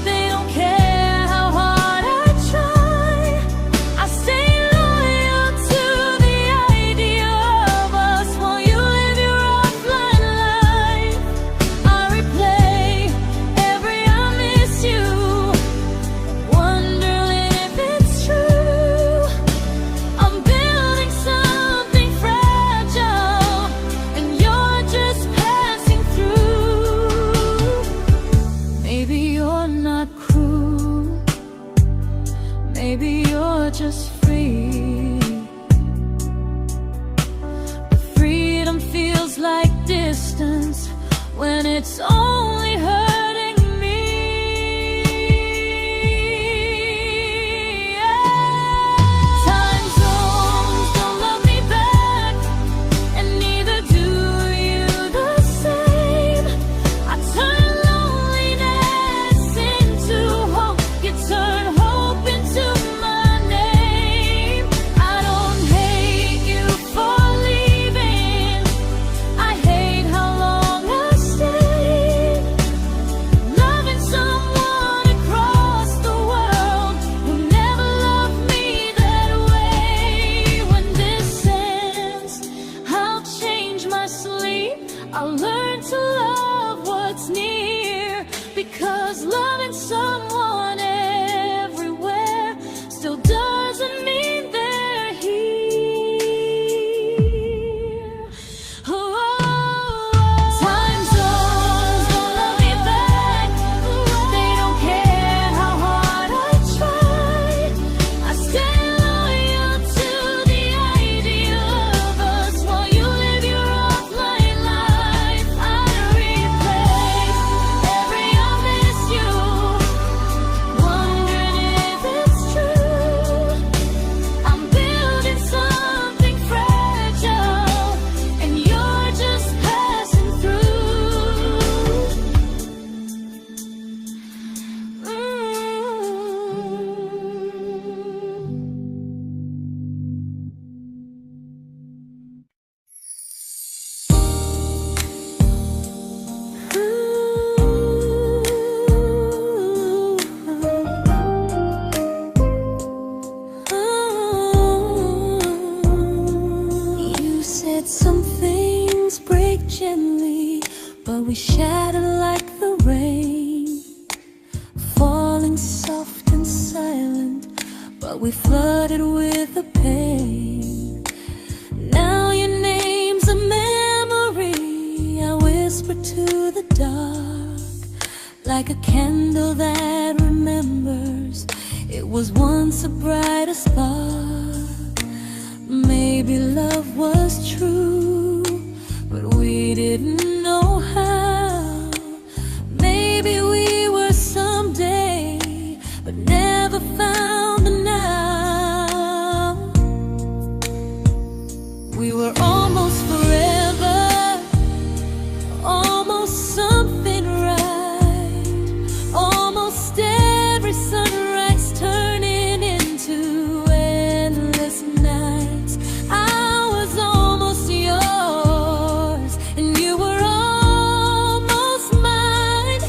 They don't care how hard I try. I stay loyal to the idea of us while you live your offline life. I replay every I miss you, wondering if it's true. I'm building something fragile, and you're just passing through. Maybe you're not cruel, maybe you're just free. But freedom feels like distance when it's only hurting me. Time zones don't love me back, and neither do you the same. I turn loneliness into hope, you turn hope into my name. I don't hate you for leaving, I hate how long I stayed. Loving someone across the world who never loved me that way. When this ends, I'll change my sleep, I'll learn to love what's near, because loving someone everywhere still doesn't mean they're here. Time zones don't love me back. They don't care how hard I try. I stay loyal to the idea of us while you live your offline life. I replay every I miss you, wondering if it's true. I'm building something fragile, and you're just passing through. You said some things break gently, but we shatter like the rain, falling soft and silent, but we flooded with the pain. Now your name's a memory I whisper to the dark, like a candle that remembers it was once a brighter spark. Maybe love was true, but we didn't know how. Maybe we were someday, but never found the now. We were almost forever, almost something right, almost every sunrise turning into endless nights. I was almost yours, and you were almost mine,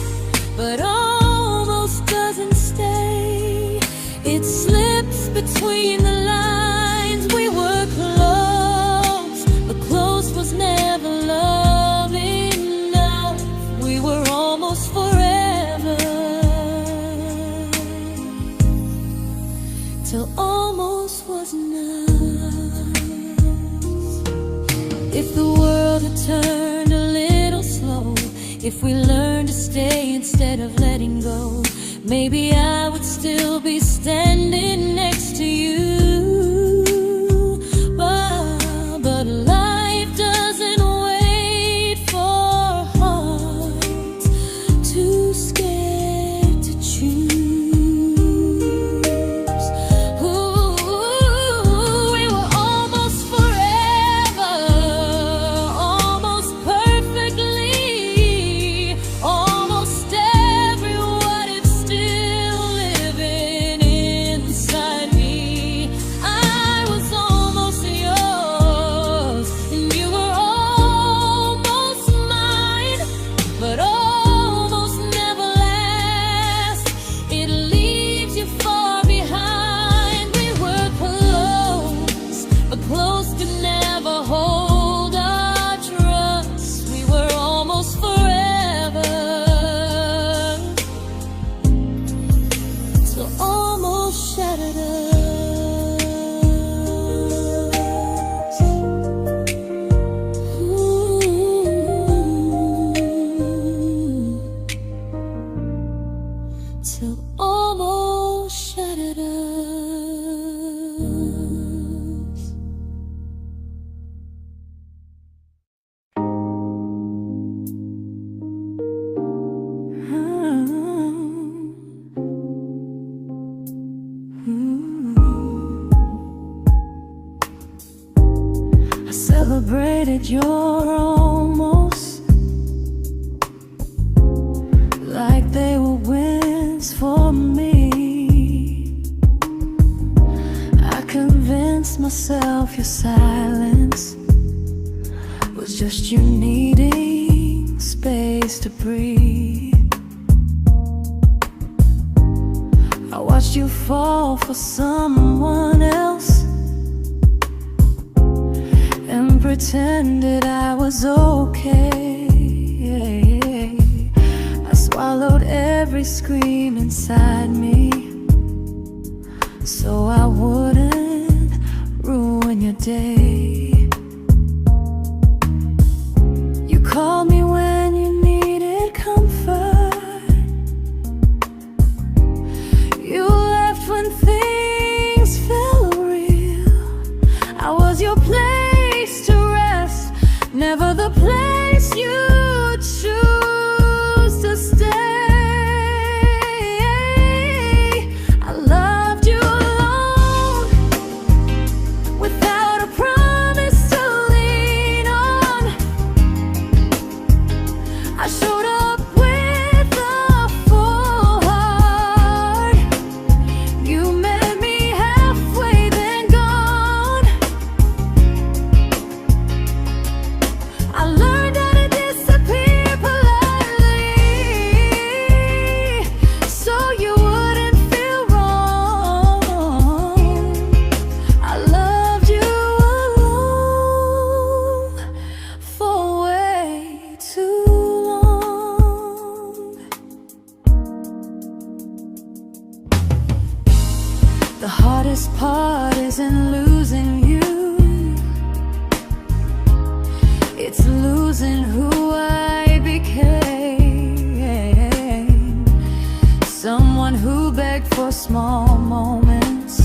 but almost doesn't stay. It slips between the lines. We were close, but close was never love enough. We were almost forever, till almost was enough. If the world had turned a little slow, if we learned to stay instead of letting go, maybe I would still be standing next to you. But life doesn't I celebrated your almost like they were wins for me. I convinced myself your silence was just you needing space to breathe. I watched you fall for someone else and pretended I was okay. I swallowed every scream inside me so I wouldn't ruin your day. You called me when you needed comfort. You left when things felt real. I was your place to rest, never the place you choose to stay. I loved you alone, without a promise to lean on. I showed up with a full heart. You met me halfway, then gone. I learned how to disappear politely, so you wouldn't feel wrong. I loved you alone for way too long. The hardest part isn't losing you, it's losing who I became. Someone who begged for small moments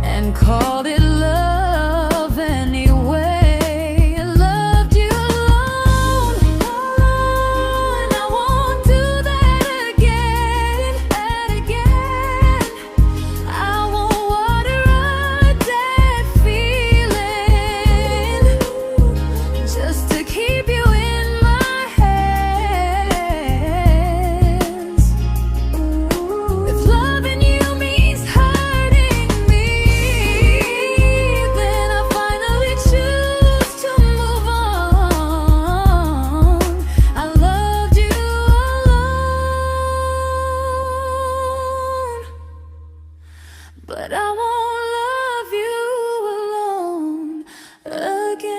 and called it love anyway. I loved you alone, and I won't do that again. I won't water a dead feeling just to keep you in my hands. If loving you means hurting me, then I finally choose to move on. I loved you alone, but I won't love you alone again.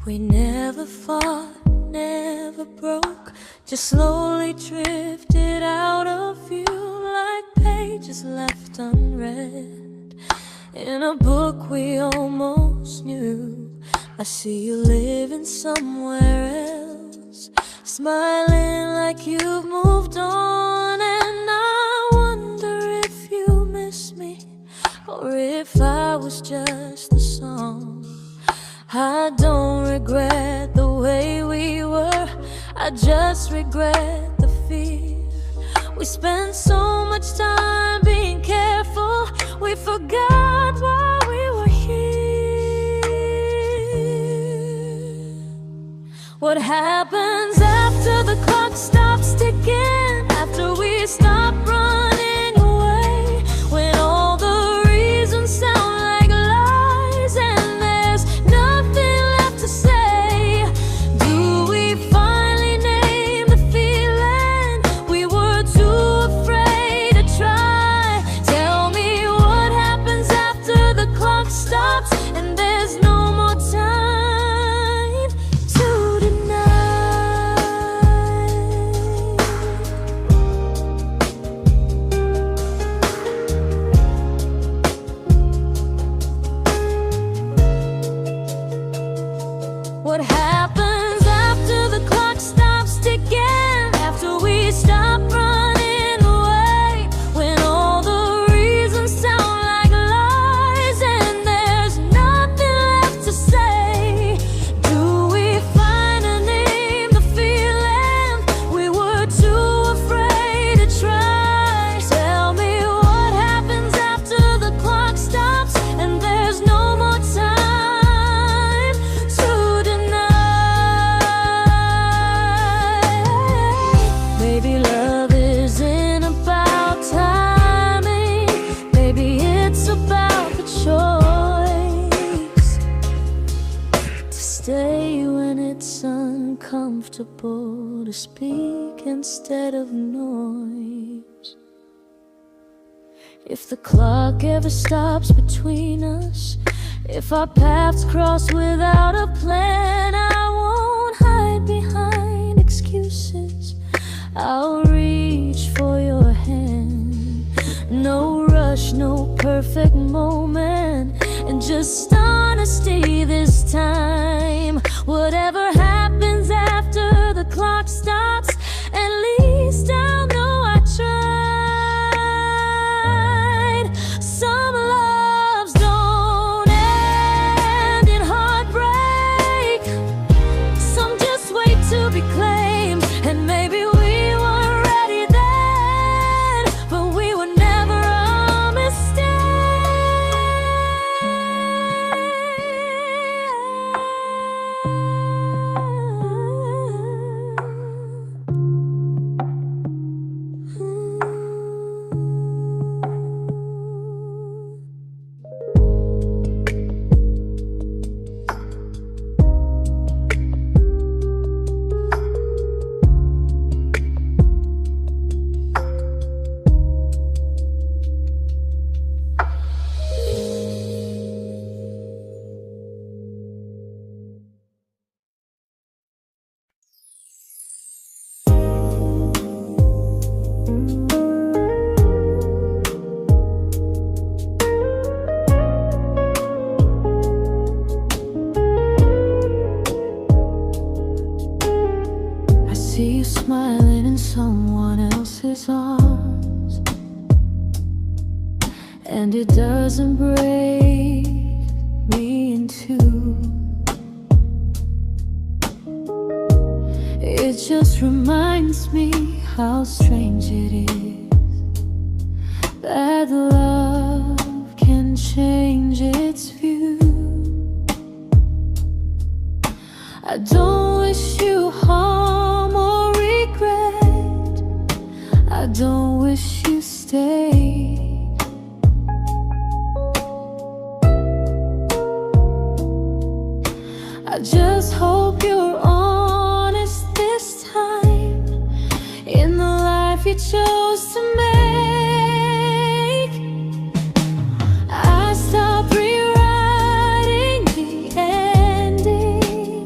We never fought, never broke, just slowly drifted out of view like pages left unread in a book we almost knew. I see you living somewhere else, smiling like you've moved on, and I wonder if you miss me or if I was just the song. I don't regret the way we were, I just regret the fear. We spent so much time being careful, we forgot why we were here. What happens after the clock stops ticking, after we stop running away, when all the reasons sound like lies and there's nothing left to say? Do we finally name the feeling we were too afraid to try? comfortable to speak instead of noise. If the clock ever stops between us, if our paths cross without a plan, I won't hide behind excuses. I'll reach for your hand. No rush, no perfect moment, and just honesty this time. Whatever happens after the clock stops, at least I'll know I tried. Some loves don't end in heartbreak, some just wait to be claimed. And maybe we weren't ready then, but we were never a mistake. I see you smiling in someone else's arms, and it doesn't break me in two. It just reminds me how strange it is that love can change its view. I don't wish you harm or regret, I don't wish you stayed. I just hope you're honest this time in the life you chose to make. I stopped rewriting the ending,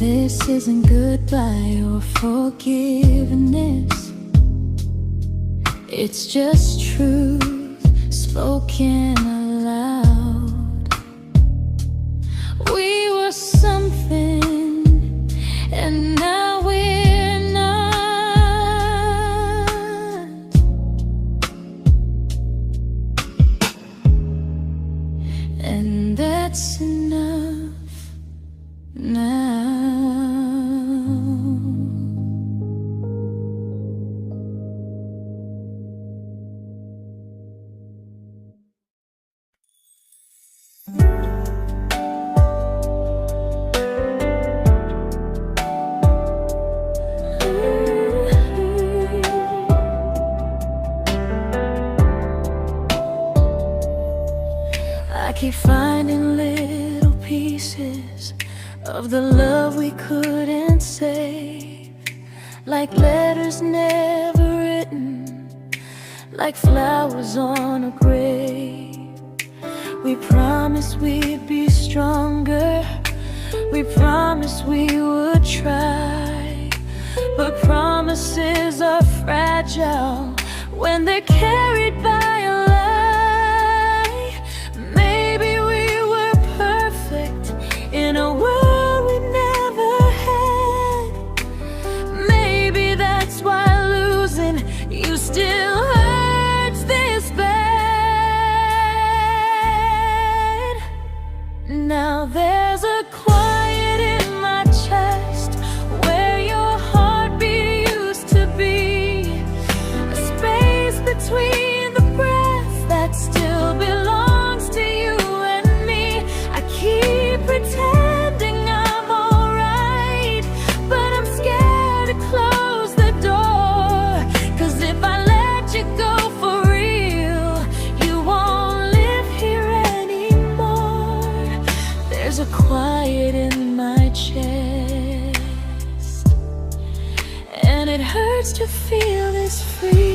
This isn't goodbye or forgiveness. It's just truth spoken aloud. We were something, and now we're not. And that's enough now. I keep finding little pieces of the love we couldn't save, like letters never written, like flowers on a grave. We promised we'd be stronger, we promised we would try, but promises are fragile when they're carried by a lie. Maybe we were perfect in a world we never had. Maybe that's why losing you still hurts this bad. Now there's a quiet in my chest where your heartbeat used to be, a space between the breaths that still belongs to you and me. I keep pretending I'm alright, but I'm scared to close the door, 'cause if I let you go for real, you won't live here anymore. There's a quiet in my chest, and it hurts to feel this free.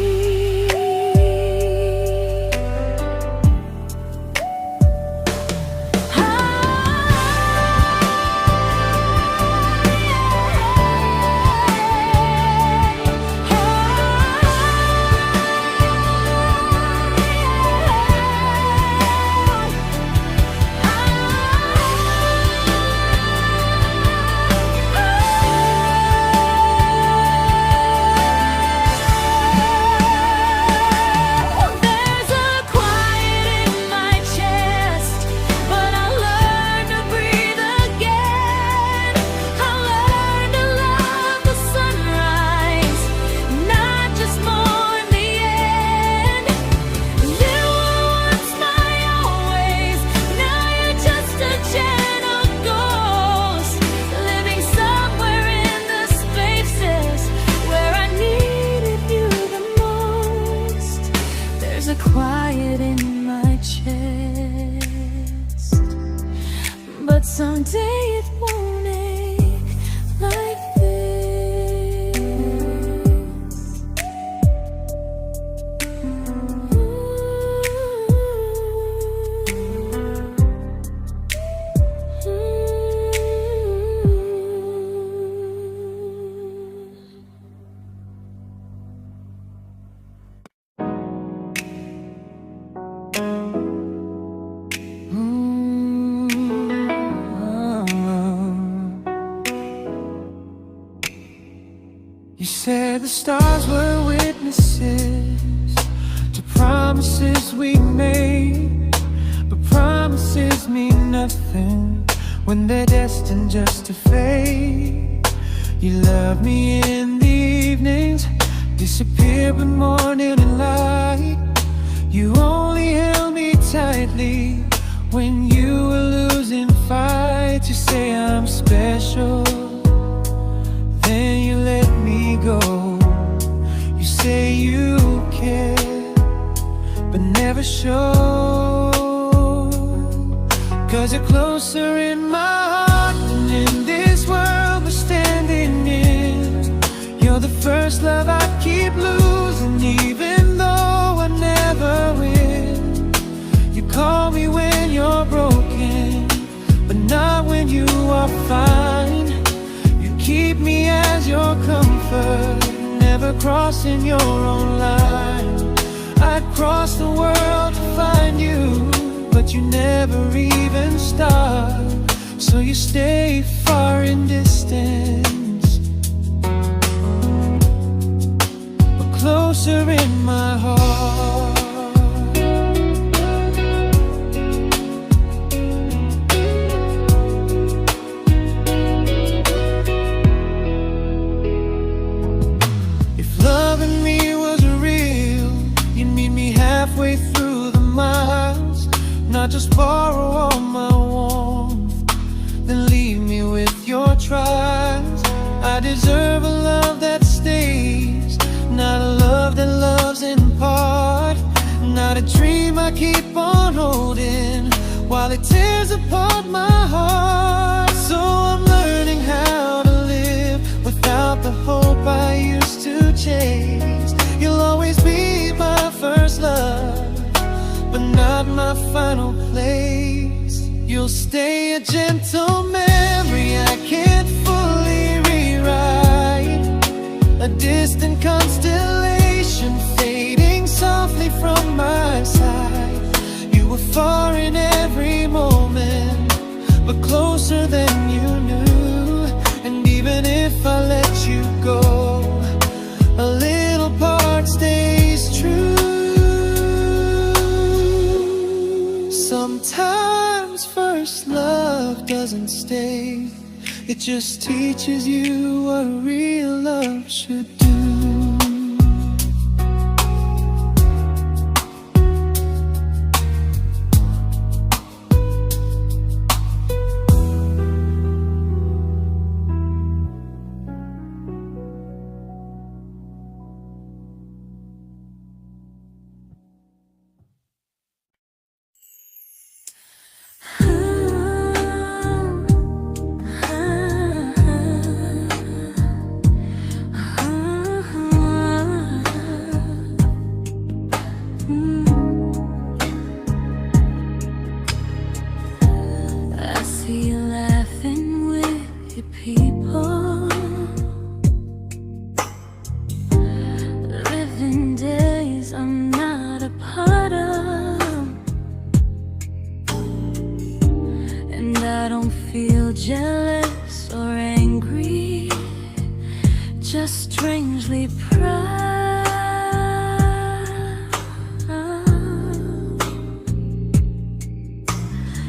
Quiet in my chest, but someday it won't ache like this. You said the stars were witnesses to promises we made, but promises mean nothing when they're destined just to fade. You love me in the evenings, disappear when morning and light. You only held me tightly when you were losing fights. You say I'm special, then you let me go. You say you care, but never show, 'cause you're closer in my heart than in this world we're standing in. You're the first love I keep losing, even though I never win. You call me when you're broken, but not when you are fine. effort, never crossing your own line. I'd cross the world to find you, but you never even start. So you stay far in distance, but closer in my heart. Halfway through the miles, not just borrow all my warmth, then leave me with your trials. I deserve a love that stays, not a love that loves in part, not a dream I keep on holding while it tears apart my heart. So I'm learning how to live without the hope I used to chase. You'll always be my first love, but not my final place. You'll stay a gentle memory I can't fully rewrite, a distant constellation fading softly from my side. You were far in every moment, but closer than you knew. And even if I let you go, a little part stays true. Sometimes first love doesn't stay, it just teaches you what real love should do. Jealous or angry, just strangely proud.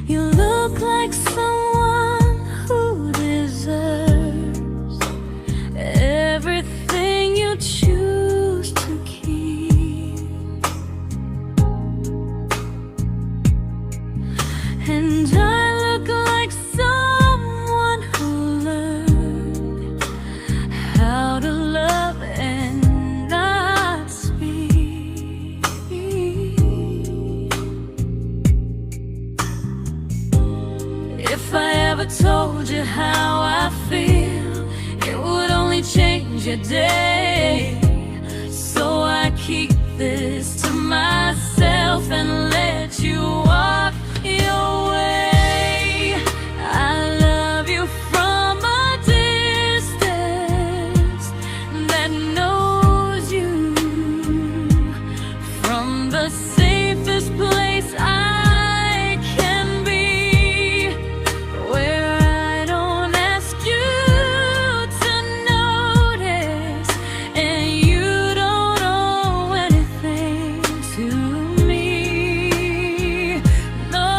You look like someone who deserves everything you choose to keep. And I look like someone who learned how to love and not speak. If I ever told you how I feel, it would only change your day. So I keep this to myself and let you walk your way. I love you from a distance that knows you, from the safest place I can be, where I don't ask you to notice and you don't owe anything to me. No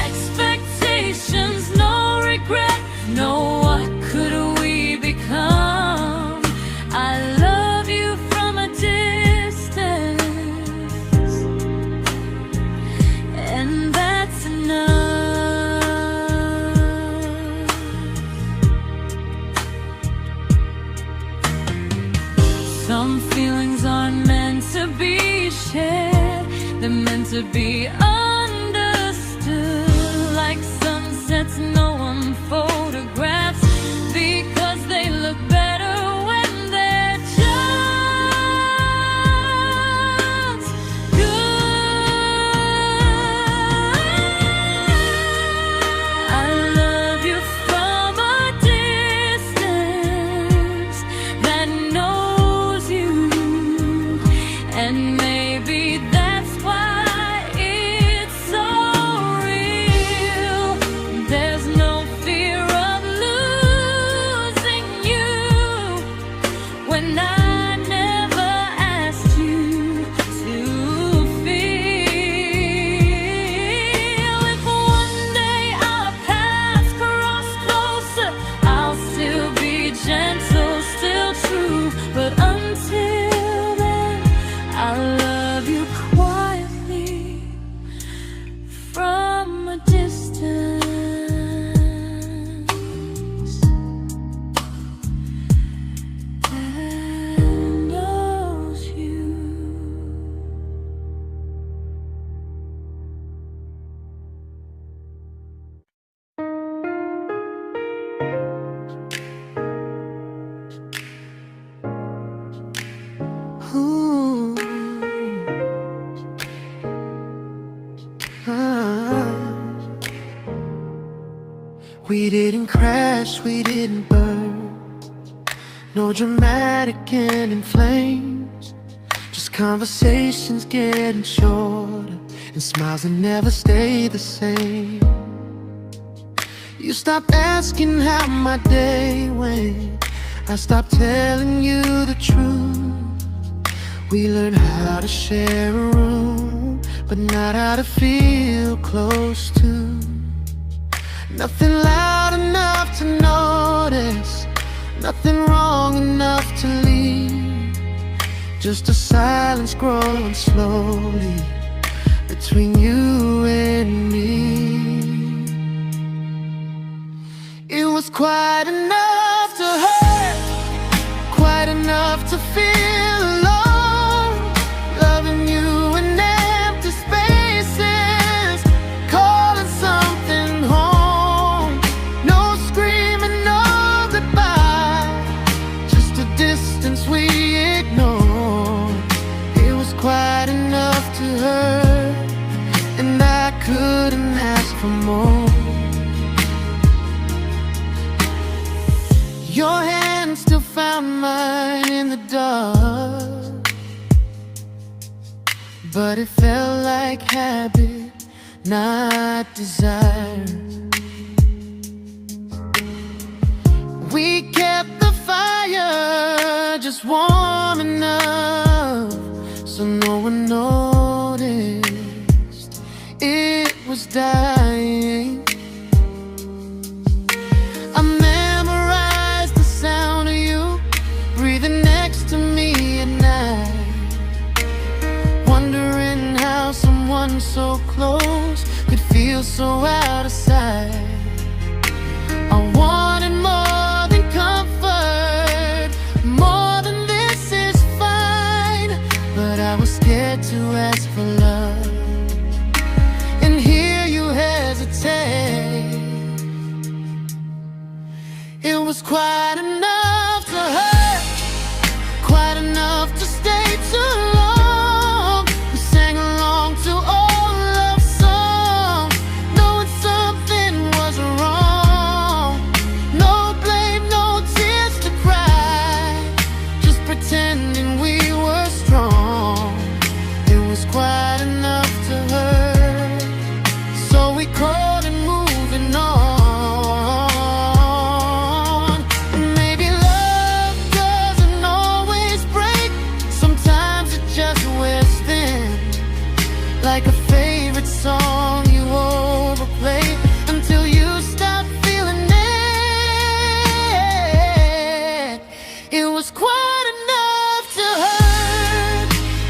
expectations, no regret, no what could we become. I love you from a distance, and that's enough. Some feelings aren't meant to be shared, they're meant to be understood. Like sunsets no one photographs, because they look better when they're just good. I love you from a distance We didn't crash, we didn't burn. No dramatic end in flames. Just conversations getting shorter, and smiles that never stay the same. You stopped asking how my day went. I stopped telling you the truth. We learned how to share a room, but not how to feel close to. Nothing loud enough to notice, nothing wrong enough to leave. Just a silence growing slowly between you and me. It was quite enough to hurt, quite enough to feel alone. Loving you in empty spaces, calling something home. No screaming, no goodbye, just a distance we ignored. It was quite enough to hurt, and I couldn't ask for more. Your hand still found mine in the dark, but it felt like habit, not desire. We kept the fire just warm enough so no one noticed it was dying. I memorized the sound of you breathing next to me at night, wondering how someone so close could feel so out of sight. I wanted more than comfort, more than this is fine, but I was scared to ask for love and hear you hesitate. It was quite enough to hurt, quite enough to stay too long. We sang along to old love songs, knowing something was wrong. No blame, no tears to cry, just pretending we were strong. It was quite enough to hurt, so we crawled and moving on. Like a favorite song you overplay until you stop feeling it. It was quite enough to hurt.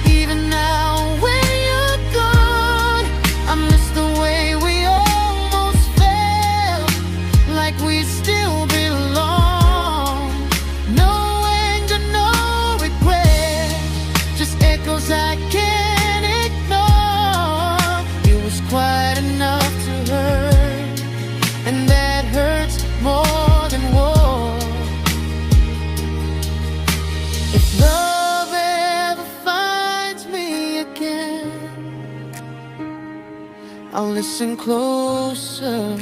Even now when you're gone, I miss the way we almost felt, like we still belong. No anger, no regret, just echoes I can't ignore. It was quite enough to hurt, and that hurts more than war. If love ever finds me again, I'll listen closer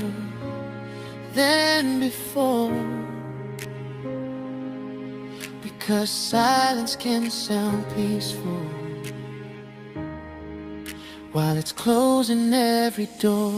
than before, because silence can sound peaceful while it's closing every door.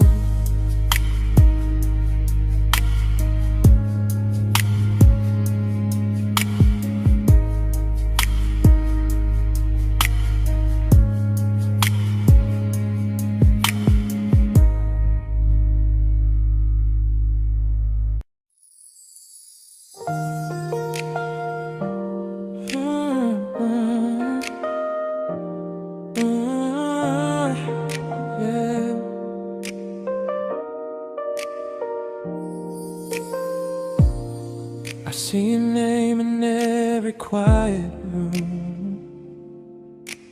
I see your name in every quiet room,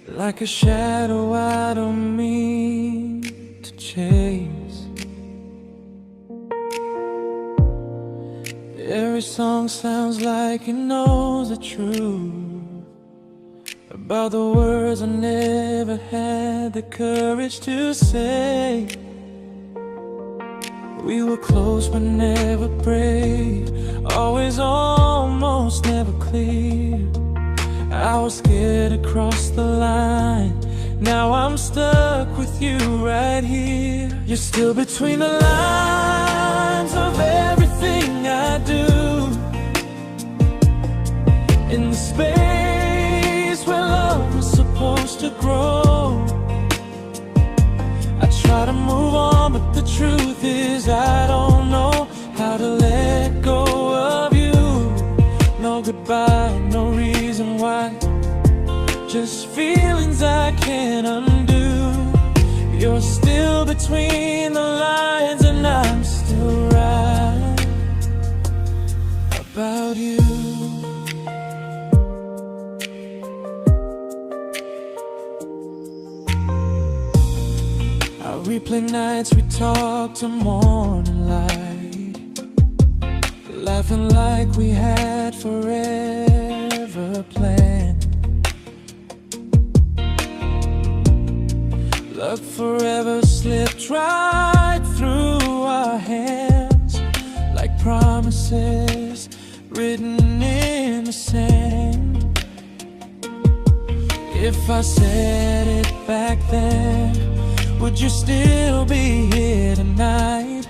like a shadow I don't mean to chase. Every song sounds like it knows the truth about the words I never had the courage to say. We were close but never brave, always almost, never clear. I was scared to cross the line, now I'm stuck with you right here. You're still between the lines of everything I do, in the space where love was supposed to grow. I try to move on, but the truth is I don't know how to let go of you. No goodbye, no reason why, just feelings I can't undo. You're still between the lines and I'm still right about you. I replay nights we talk to morning light, laughing like we had forever planned. Luck forever slipped right through our hands, like promises written in the sand. If I said it back then, would you still be here tonight?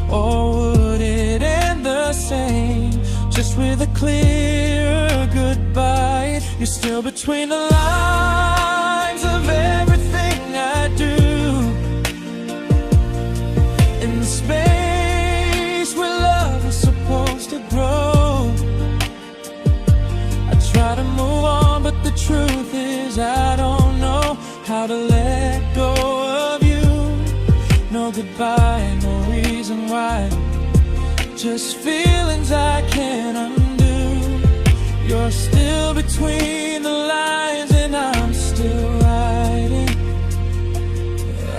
Or would it end the same, just with a clear goodbye? You're still between the lines of everything I do, in the space where love is supposed to grow. I try to move on, but the truth is I don't know how to let go of you. No goodbye, no reason why, just feelings I can't undo. You're still between the lines and I'm still writing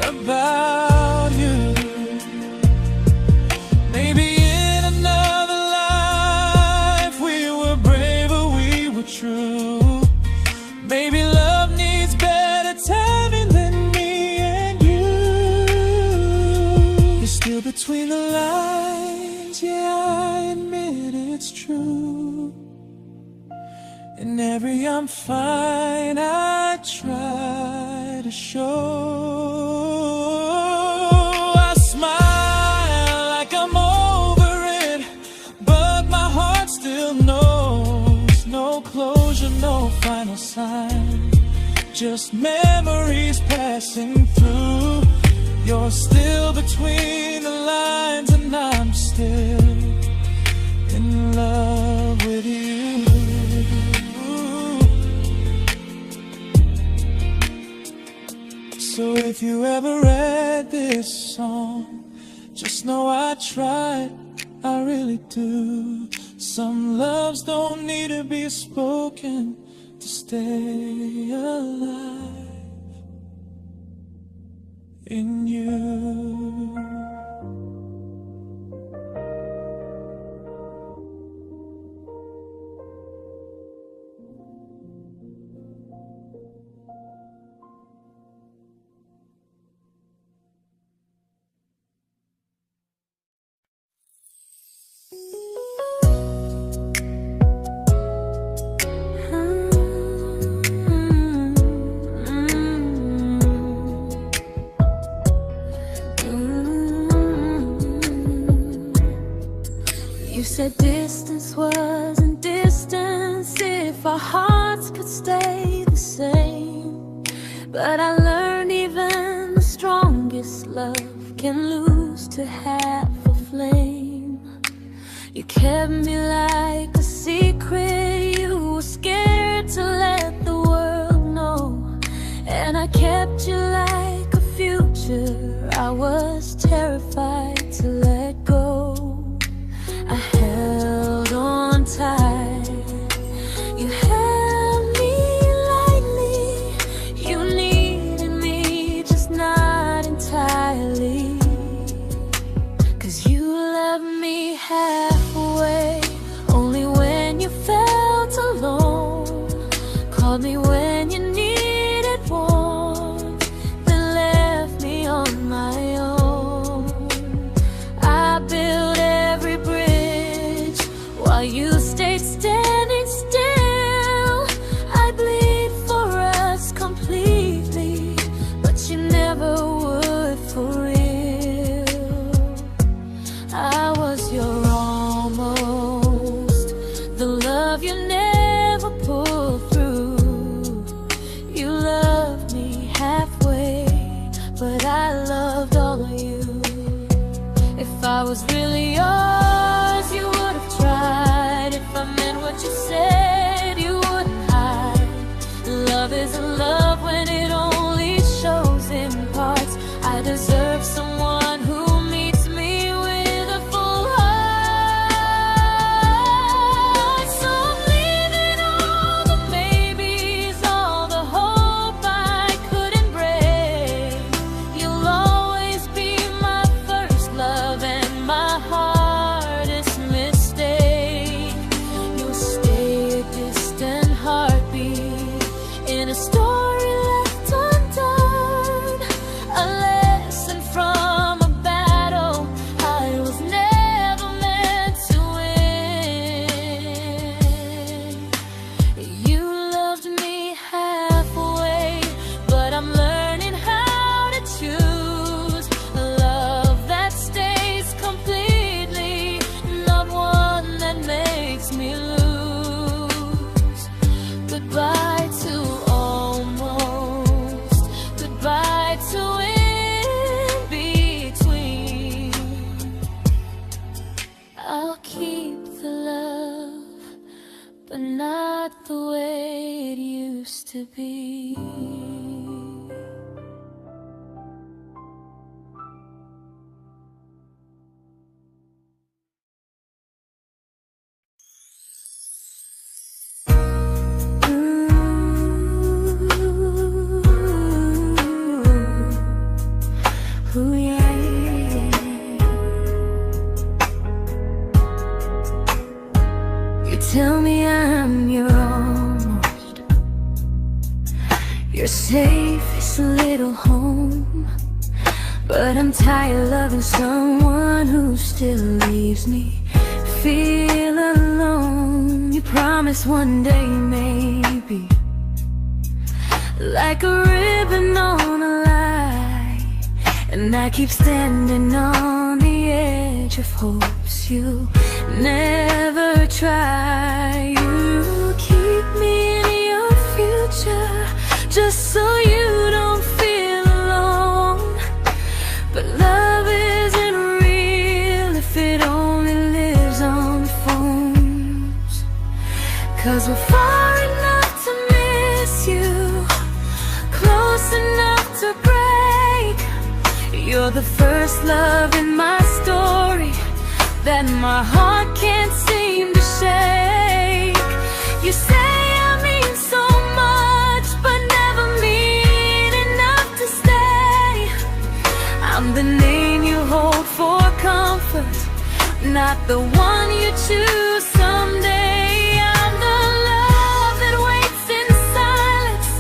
about you. Maybe in another life we were braver, we were true. Maybe love needs better timing than me and you. You're still between the lines, yeah, I admit it's true. In every I'm fine I try to show. I smile like I'm over it, but my heart still knows. No closure, no final sign, just memories passing through. You're still between the lines and I'm still in love with you. So if you ever read this song, just know I tried, I really do. Some loves don't need to be spoken to stay alive in you. You said distance wasn't distance if our hearts could stay the same. But I learned even the strongest love can lose to half a flame. You kept me like a secret, you were scared to let the world know. And I kept you like a future, I was terrified to let go. I held on tight, you held me lightly. You needed me, just not entirely. 'Cause you loved me halfway, only when you felt alone. Called me when you needed warmth, then left me on my own. I you stayed standing still. I bleed for us completely, but you never would for real. I was your almost, the love you never pulled through. You loved me halfway, but I loved all of you. If I was really yours, you would have tried. If I meant what you said, you wouldn't hide. Love isn't love when it only shows in parts. I deserve someone who meets me with a full heart. So I'm leaving all the maybes, all the hope I couldn't break. You'll always be my first love and my hardest mistake. You'll stay a distant heartbeat in a story left undone, a lesson from a battle I was never meant to win. You loved me halfway, but I'm learning how to choose a love that stays completely, not one that makes me lose. Goodbye to almost, goodbye to in between. I'll keep the love, but not the way it used to be. Ooh, yeah, yeah. You tell me I'm your almost, your safest little home, but I'm tired loving someone who still leaves me feel alone. You promise one day maybe, like a ribbon on a line, and I keep standing on the edge of hopes you never try. You keep me in your future just so you don't feel alone. But love isn't real if it only lives on phones. 'Cause we're far enough to miss you, close enough to break. You're the first love in my story that my heart can't seem to shake. You say I mean so much, but never mean enough to stay. I'm the name you hold for comfort, not the one you choose someday. I'm the love that waits in silence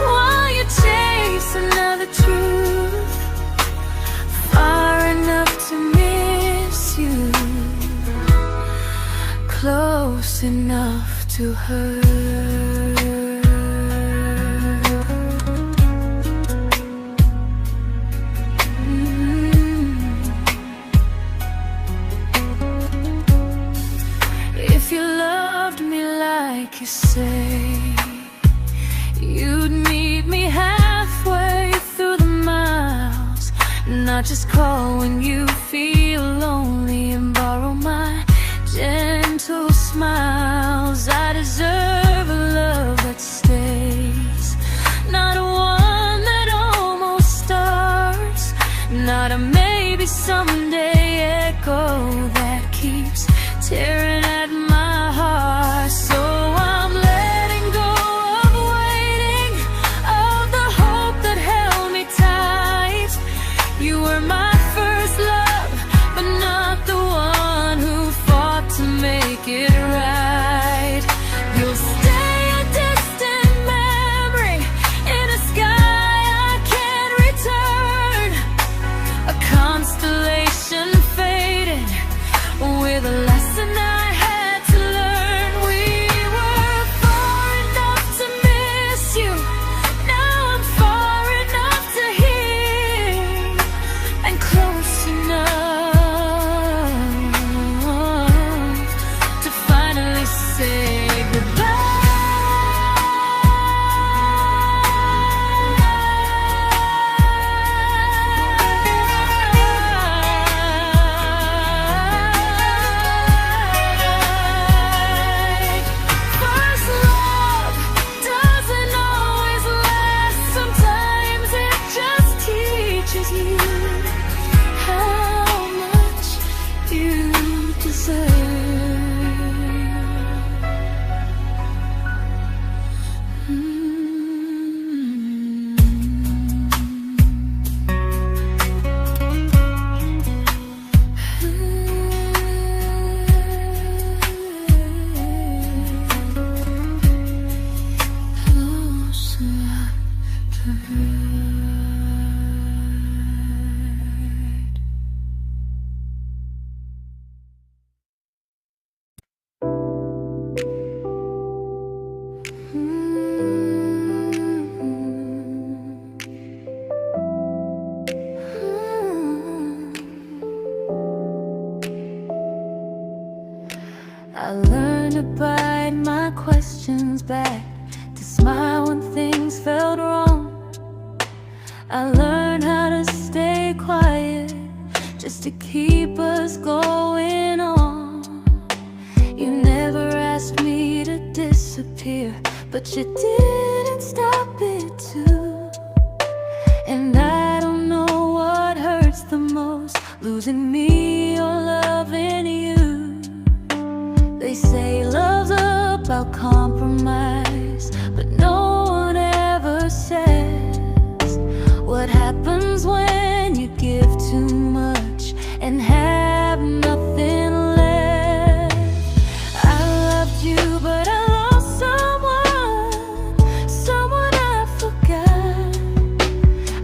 while you chase another truth. Far enough to miss you, close enough to hurt. If you loved me like you say, you'd meet me halfway through the miles, not just call when you feel lonely and borrow my gentle smiles. I deserve a love that stays, not one that almost starts, not a maybe someday echo that keeps tearing at my heart. So I'm letting go of waiting, of the hope that held me tight. You were my first love, but not the one who fought to make it right. You'll stay a distant memory in a sky I can't return, a constellation faded with a lesson I had to learn. I learned to bite my questions back, to smile when things felt wrong. I learned how to stay quiet, just to keep us going on. You never asked me to disappear, but you didn't stop it too. And I don't know what hurts the most, losing me or loving you. They say love's about compromise, but no one ever says what happens when you give too much and have nothing left. I loved you, but I lost someone I forgot.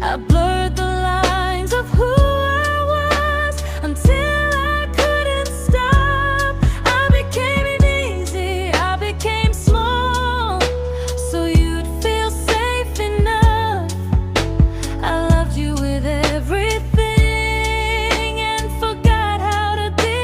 I blurred the lines of who I was until I couldn't stop. I became easy, I became small, so you'd feel safe enough. I loved you with everything and forgot how to be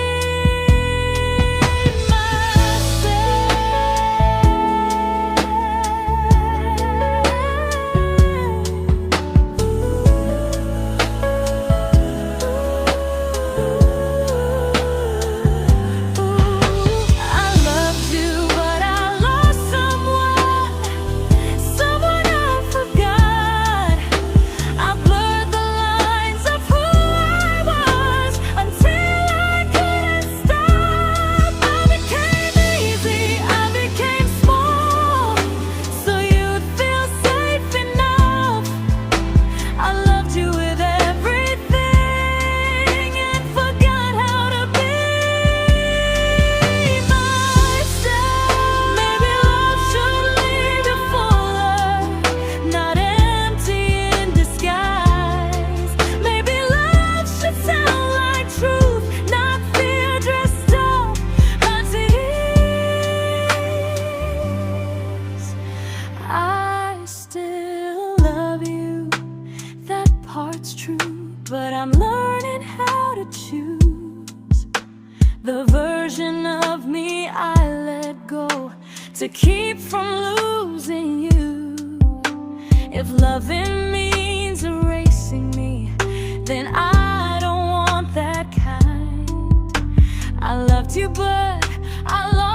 but I'm learning how to choose the version of me I let go to keep from losing you. If loving means erasing me, then I don't want that kind. I loved you, but I lost